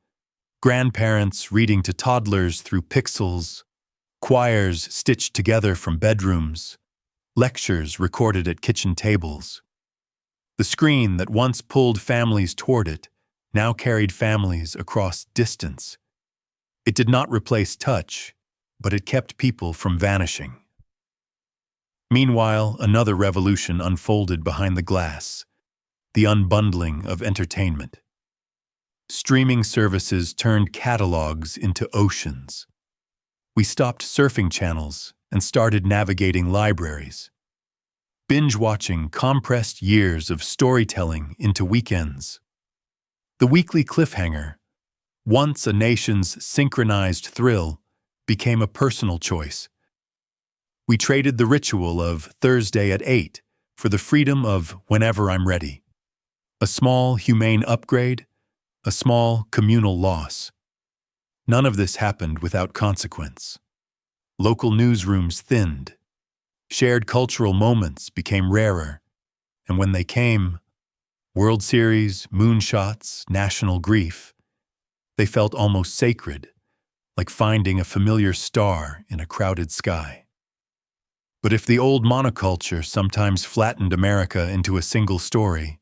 grandparents reading to toddlers through pixels, choirs stitched together from bedrooms, lectures recorded at kitchen tables. The screen that once pulled families toward it now carried families across distance. It did not replace touch, but it kept people from vanishing. Meanwhile, another revolution unfolded behind the glass, the unbundling of entertainment. Streaming services turned catalogs into oceans. We stopped surfing channels and started navigating libraries. Binge-watching compressed years of storytelling into weekends. The weekly cliffhanger, once a nation's synchronized thrill, became a personal choice. We traded the ritual of Thursday at 8 for the freedom of whenever I'm ready. A small, humane upgrade, a small, communal loss. None of this happened without consequence. Local newsrooms thinned. Shared cultural moments became rarer, and when they came, World Series, moonshots, national grief, they felt almost sacred, like finding a familiar star in a crowded sky. But if the old monoculture sometimes flattened America into a single story,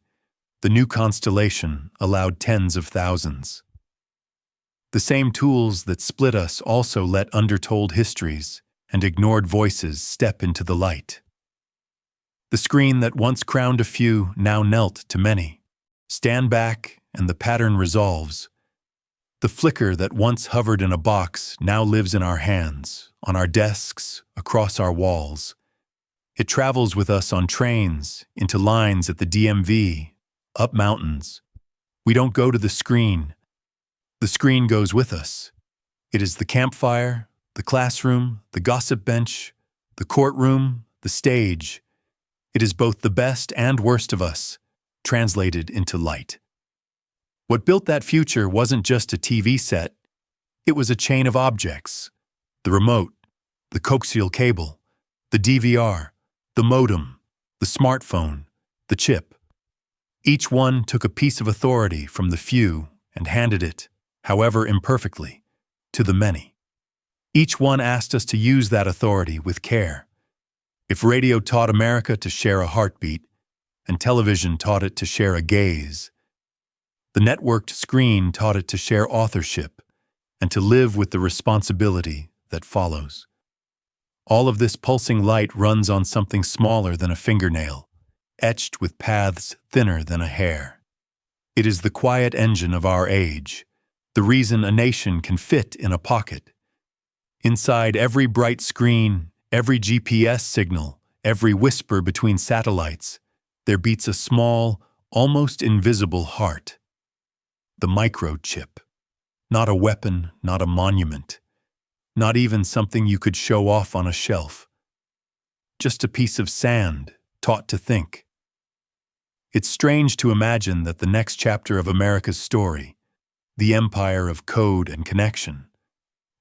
the new constellation allowed tens of thousands. The same tools that split us also let undertold histories and ignored voices step into the light. The screen that once crowned a few now knelt to many. Stand back, and the pattern resolves. The flicker that once hovered in a box now lives in our hands, on our desks, across our walls. It travels with us on trains, into lines at the DMV, up mountains. We don't go to the screen. The screen goes with us. It is the campfire, the classroom, the gossip bench, the courtroom, the stage. It is both the best and worst of us, translated into light. What built that future wasn't just a TV set. It was a chain of objects. The remote, the coaxial cable, the DVR, the modem, the smartphone, the chip. Each one took a piece of authority from the few and handed it, however imperfectly, to the many. Each one asked us to use that authority with care. If radio taught America to share a heartbeat, and television taught it to share a gaze, the networked screen taught it to share authorship and to live with the responsibility that follows. All of this pulsing light runs on something smaller than a fingernail, etched with paths thinner than a hair. It is the quiet engine of our age, the reason a nation can fit in a pocket. Inside every bright screen, every GPS signal, every whisper between satellites, there beats a small, almost invisible heart. The microchip. Not a weapon, not a monument, not even something you could show off on a shelf. Just a piece of sand, taught to think. It's strange to imagine that the next chapter of America's story, the empire of code and connection,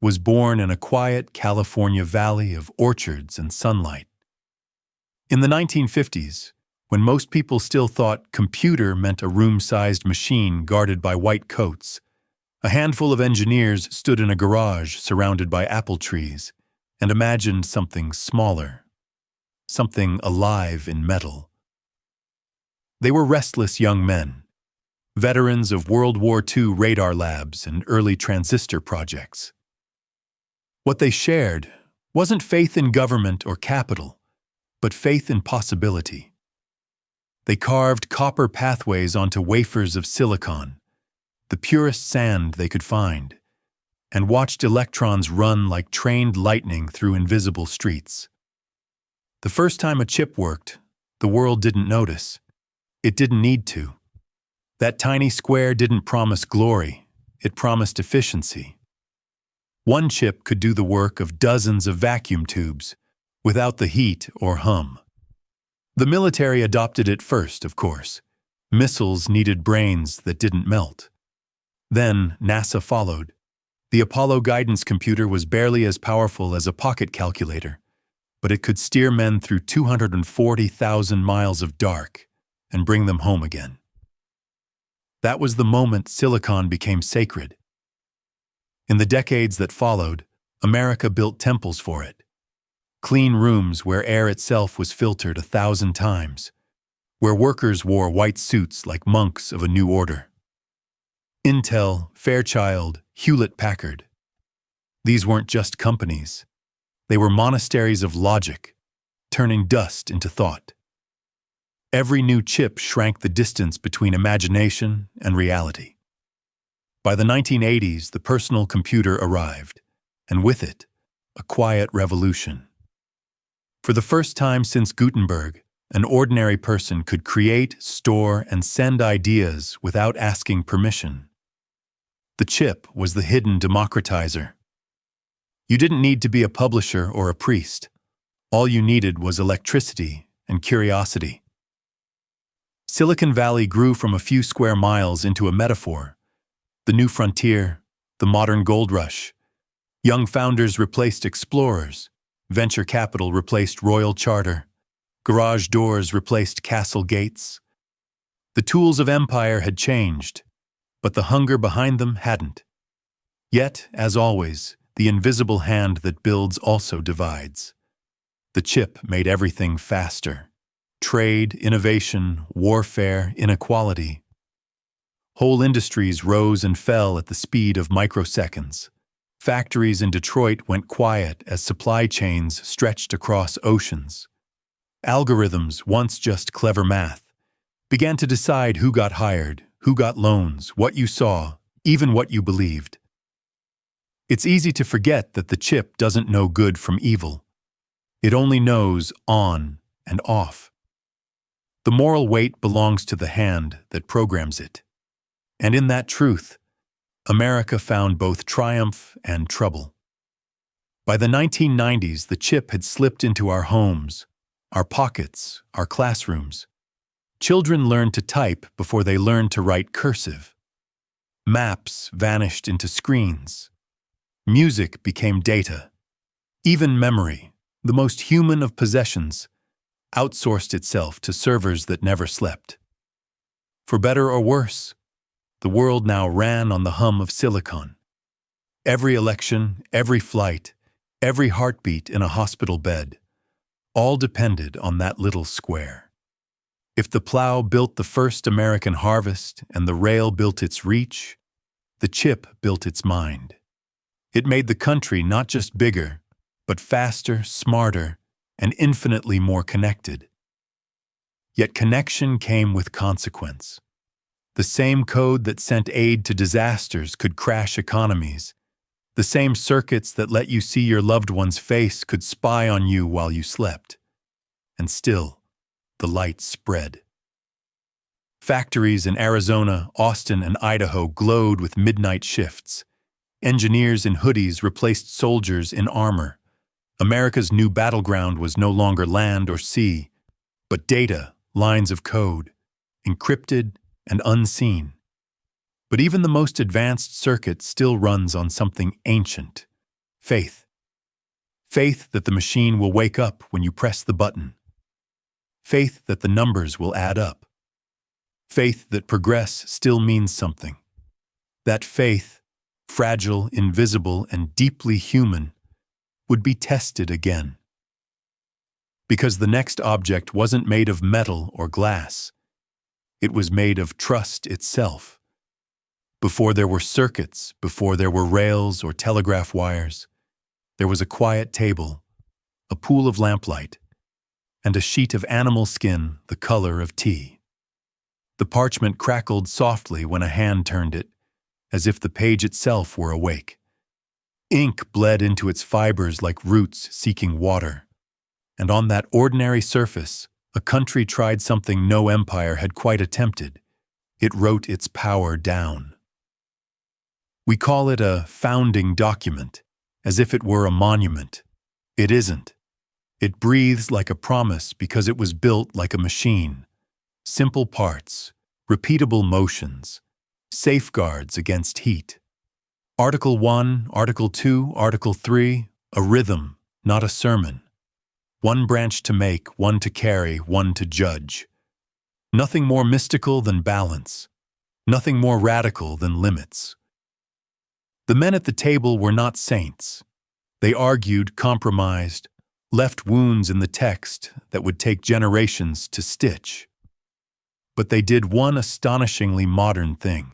was born in a quiet California valley of orchards and sunlight. In the 1950s, when most people still thought computer meant a room-sized machine guarded by white coats, a handful of engineers stood in a garage surrounded by apple trees and imagined something smaller. something alive in metal. They were restless young men, veterans of World War II radar labs and early transistor projects. What they shared wasn't faith in government or capital, but faith in possibility. They carved copper pathways onto wafers of silicon, the purest sand they could find, and watched electrons run like trained lightning through invisible streets. The first time a chip worked, the world didn't notice. It didn't need to. That tiny square didn't promise glory, it promised efficiency. One chip could do the work of dozens of vacuum tubes, without the heat or hum. The military adopted it first, of course. Missiles needed brains that didn't melt. Then NASA followed. The Apollo guidance computer was barely as powerful as a pocket calculator, but it could steer men through 240,000 miles of dark and bring them home again. That was the moment silicon became sacred. In the decades that followed, America built temples for it. Clean rooms where air itself was filtered 1,000 times, where workers wore white suits like monks of a new order. Intel, Fairchild, Hewlett-Packard. These weren't just companies. They were monasteries of logic, turning dust into thought. Every new chip shrank the distance between imagination and reality. By the 1980s, the personal computer arrived, and with it, a quiet revolution. For the first time since Gutenberg, an ordinary person could create, store, and send ideas without asking permission. The chip was the hidden democratizer. You didn't need to be a publisher or a priest. All you needed was electricity and curiosity. Silicon Valley grew from a few square miles into a metaphor. The new frontier, the modern gold rush. Young founders replaced explorers. Venture capital replaced royal charter. Garage doors replaced castle gates. The tools of empire had changed, but the hunger behind them hadn't. Yet, as always, the invisible hand that builds also divides. The chip made everything faster. Trade, innovation, warfare, inequality. Whole industries rose and fell at the speed of microseconds. Factories in Detroit went quiet as supply chains stretched across oceans. Algorithms, once just clever math, began to decide who got hired, who got loans, what you saw, even what you believed. It's easy to forget that the chip doesn't know good from evil. It only knows on and off. The moral weight belongs to the hand that programs it. And in that truth, America found both triumph and trouble. By the 1990s, the chip had slipped into our homes, our pockets, our classrooms. Children learned to type before they learned to write cursive. Maps vanished into screens. Music became data. Even memory, the most human of possessions, outsourced itself to servers that never slept. For better or worse, the world now ran on the hum of silicon. Every election, every flight, every heartbeat in a hospital bed, all depended on that little square. If the plow built the first American harvest and the rail built its reach, the chip built its mind. It made the country not just bigger, but faster, smarter, and infinitely more connected. Yet connection came with consequence. The same code that sent aid to disasters could crash economies. The same circuits that let you see your loved one's face could spy on you while you slept. And still, the light spread. Factories in Arizona, Austin, and Idaho glowed with midnight shifts. Engineers in hoodies replaced soldiers in armor. America's new battleground was no longer land or sea, but data, lines of code, encrypted and unseen. But even the most advanced circuit still runs on something ancient: faith. Faith that the machine will wake up when you press the button. Faith that the numbers will add up. Faith that progress still means something. That faith, fragile, invisible, and deeply human, would be tested again. Because the next object wasn't made of metal or glass. It was made of trust itself. Before there were circuits, before there were rails or telegraph wires, there was a quiet table, a pool of lamplight, and a sheet of animal skin the color of tea. The parchment crackled softly when a hand turned it, as if the page itself were awake. Ink bled into its fibers like roots seeking water, and on that ordinary surface, a country tried something no empire had quite attempted. It wrote its power down. We call it a founding document, as if it were a monument. It isn't. It breathes like a promise because it was built like a machine. Simple parts, repeatable motions, safeguards against heat. Article 1, Article 2, Article 3, a rhythm, not a sermon. One branch to make, one to carry, one to judge. Nothing more mystical than balance. Nothing more radical than limits. The men at the table were not saints. They argued, compromised, left wounds in the text that would take generations to stitch. But they did one astonishingly modern thing.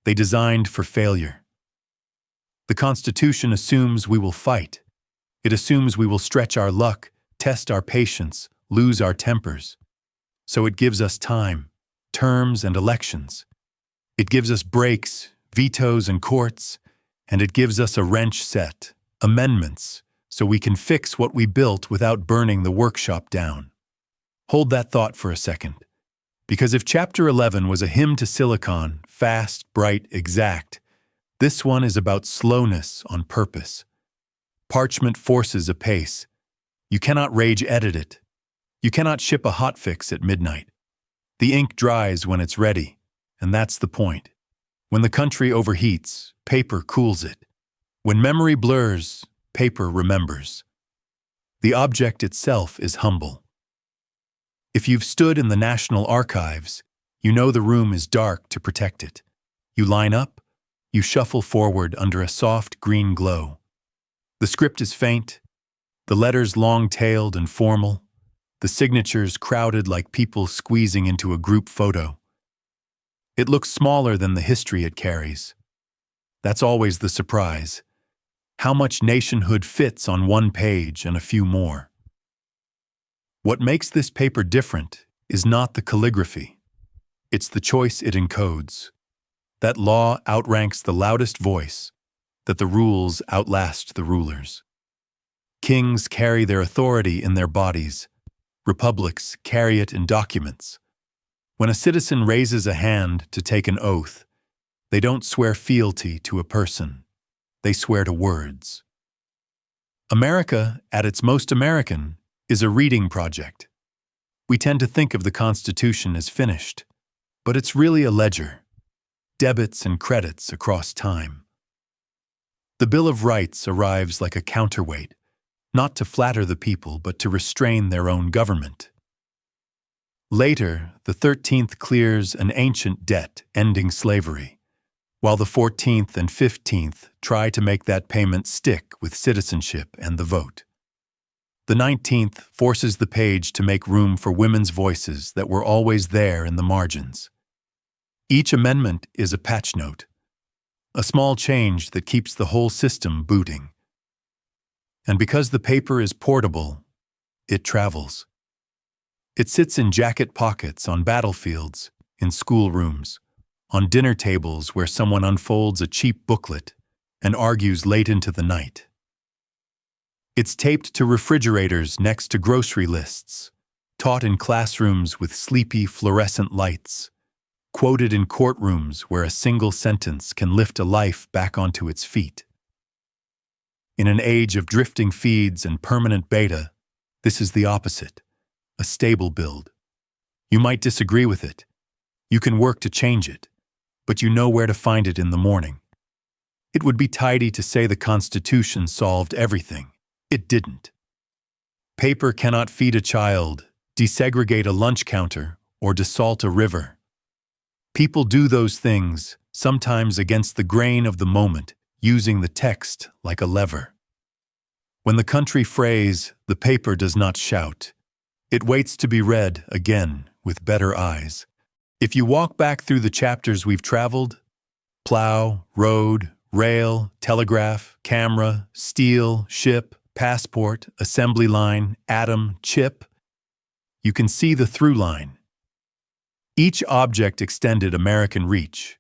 They designed for failure. The Constitution assumes we will fight. It assumes we will stretch our luck, test our patience, lose our tempers. So it gives us time, terms and elections. It gives us breaks, vetoes and courts, and it gives us a wrench set, amendments, so we can fix what we built without burning the workshop down. Hold that thought for a second. Because if Chapter 11 was a hymn to silicon, fast, bright, exact, this one is about slowness on purpose. Parchment forces a pace. You cannot rage edit it. You cannot ship a hotfix at midnight. The ink dries when it's ready, and that's the point. When the country overheats, paper cools it. When memory blurs, paper remembers. The object itself is humble. If you've stood in the National Archives, you know the room is dark to protect it. You line up, you shuffle forward under a soft green glow. The script is faint, the letters long-tailed and formal, the signatures crowded like people squeezing into a group photo. It looks smaller than the history it carries. That's always the surprise. How much nationhood fits on one page and a few more. What makes this paper different is not the calligraphy. It's the choice it encodes. That law outranks the loudest voice, that the rules outlast the rulers. Kings carry their authority in their bodies. Republics carry it in documents. When a citizen raises a hand to take an oath, they don't swear fealty to a person. They swear to words. America, at its most American, is a reading project. We tend to think of the Constitution as finished, but it's really a ledger. Debits and credits across time. The Bill of Rights arrives like a counterweight, not to flatter the people but to restrain their own government. Later, the 13th clears an ancient debt ending slavery, while the 14th and 15th try to make that payment stick with citizenship and the vote. The 19th forces the page to make room for women's voices that were always there in the margins. Each amendment is a patch note, a small change that keeps the whole system booting. And because the paper is portable, it travels. It sits in jacket pockets on battlefields, in schoolrooms, on dinner tables where someone unfolds a cheap booklet and argues late into the night. It's taped to refrigerators next to grocery lists, taught in classrooms with sleepy fluorescent lights, quoted in courtrooms where a single sentence can lift a life back onto its feet. In an age of drifting feeds and permanent beta, this is the opposite, a stable build. You might disagree with it. You can work to change it, but you know where to find it in the morning. It would be tidy to say the Constitution solved everything. It didn't. Paper cannot feed a child, desegregate a lunch counter, or desalt a river. People do those things, sometimes against the grain of the moment, using the text like a lever. When the country frays, the paper does not shout. It waits to be read again with better eyes. If you walk back through the chapters we've traveled, plow, road, rail, telegraph, camera, steel, ship, passport, assembly line, atom, chip, you can see the through line. Each object extended American reach.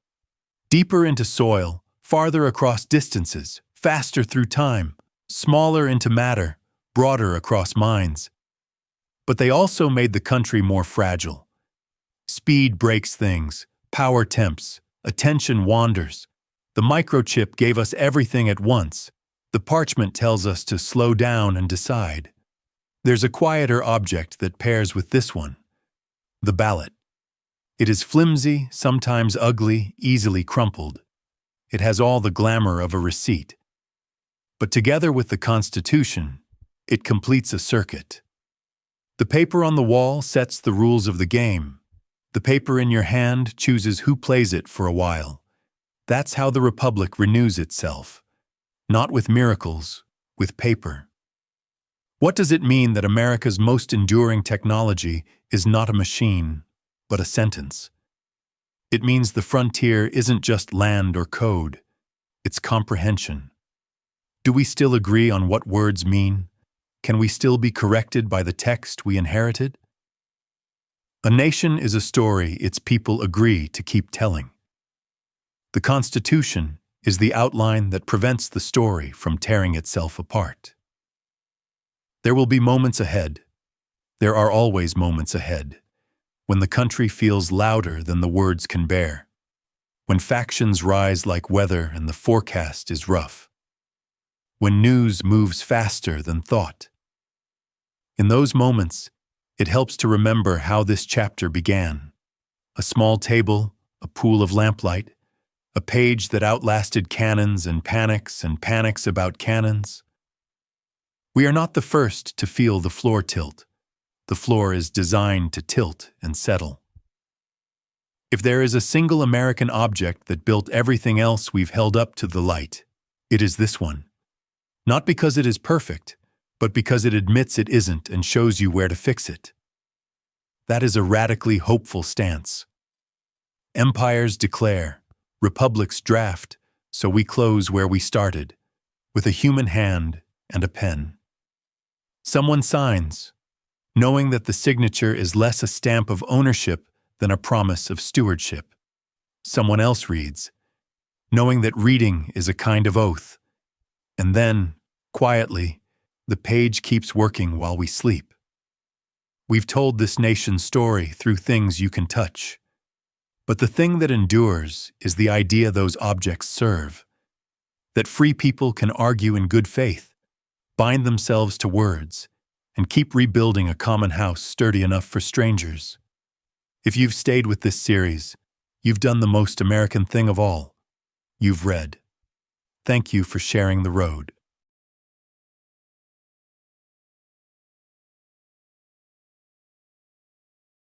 Deeper into soil, farther across distances, faster through time, smaller into matter, broader across minds. But they also made the country more fragile. Speed breaks things, power tempts, attention wanders. The microchip gave us everything at once. The parchment tells us to slow down and decide. There's a quieter object that pairs with this one, the ballot. It is flimsy, sometimes ugly, easily crumpled. It has all the glamour of a receipt. But together with the Constitution, it completes a circuit. The paper on the wall sets the rules of the game. The paper in your hand chooses who plays it for a while. That's how the Republic renews itself. Not with miracles, with paper. What does it mean that America's most enduring technology is not a machine, but a sentence? It means the frontier isn't just land or code, it's comprehension. Do we still agree on what words mean? Can we still be corrected by the text we inherited? A nation is a story its people agree to keep telling. The Constitution is the outline that prevents the story from tearing itself apart. There will be moments ahead. There are always moments ahead, when the country feels louder than the words can bear, when factions rise like weather and the forecast is rough, when news moves faster than thought. In those moments, it helps to remember how this chapter began. A small table, a pool of lamplight, a page that outlasted cannons and panics about cannons. We are not the first to feel the floor tilt. The floor is designed to tilt and settle. If there is a single American object that built everything else we've held up to the light, it is this one. Not because it is perfect, but because it admits it isn't and shows you where to fix it. That is a radically hopeful stance. Empires declare, republics draft, so we close where we started, with a human hand and a pen. Someone signs, knowing that the signature is less a stamp of ownership than a promise of stewardship. Someone else reads, knowing that reading is a kind of oath. And then, quietly, the page keeps working while we sleep. We've told this nation's story through things you can touch. But the thing that endures is the idea those objects serve. That free people can argue in good faith, bind themselves to words, and keep rebuilding a common house sturdy enough for strangers. If you've stayed with this series, you've done the most American thing of all. You've read. Thank you for sharing the road.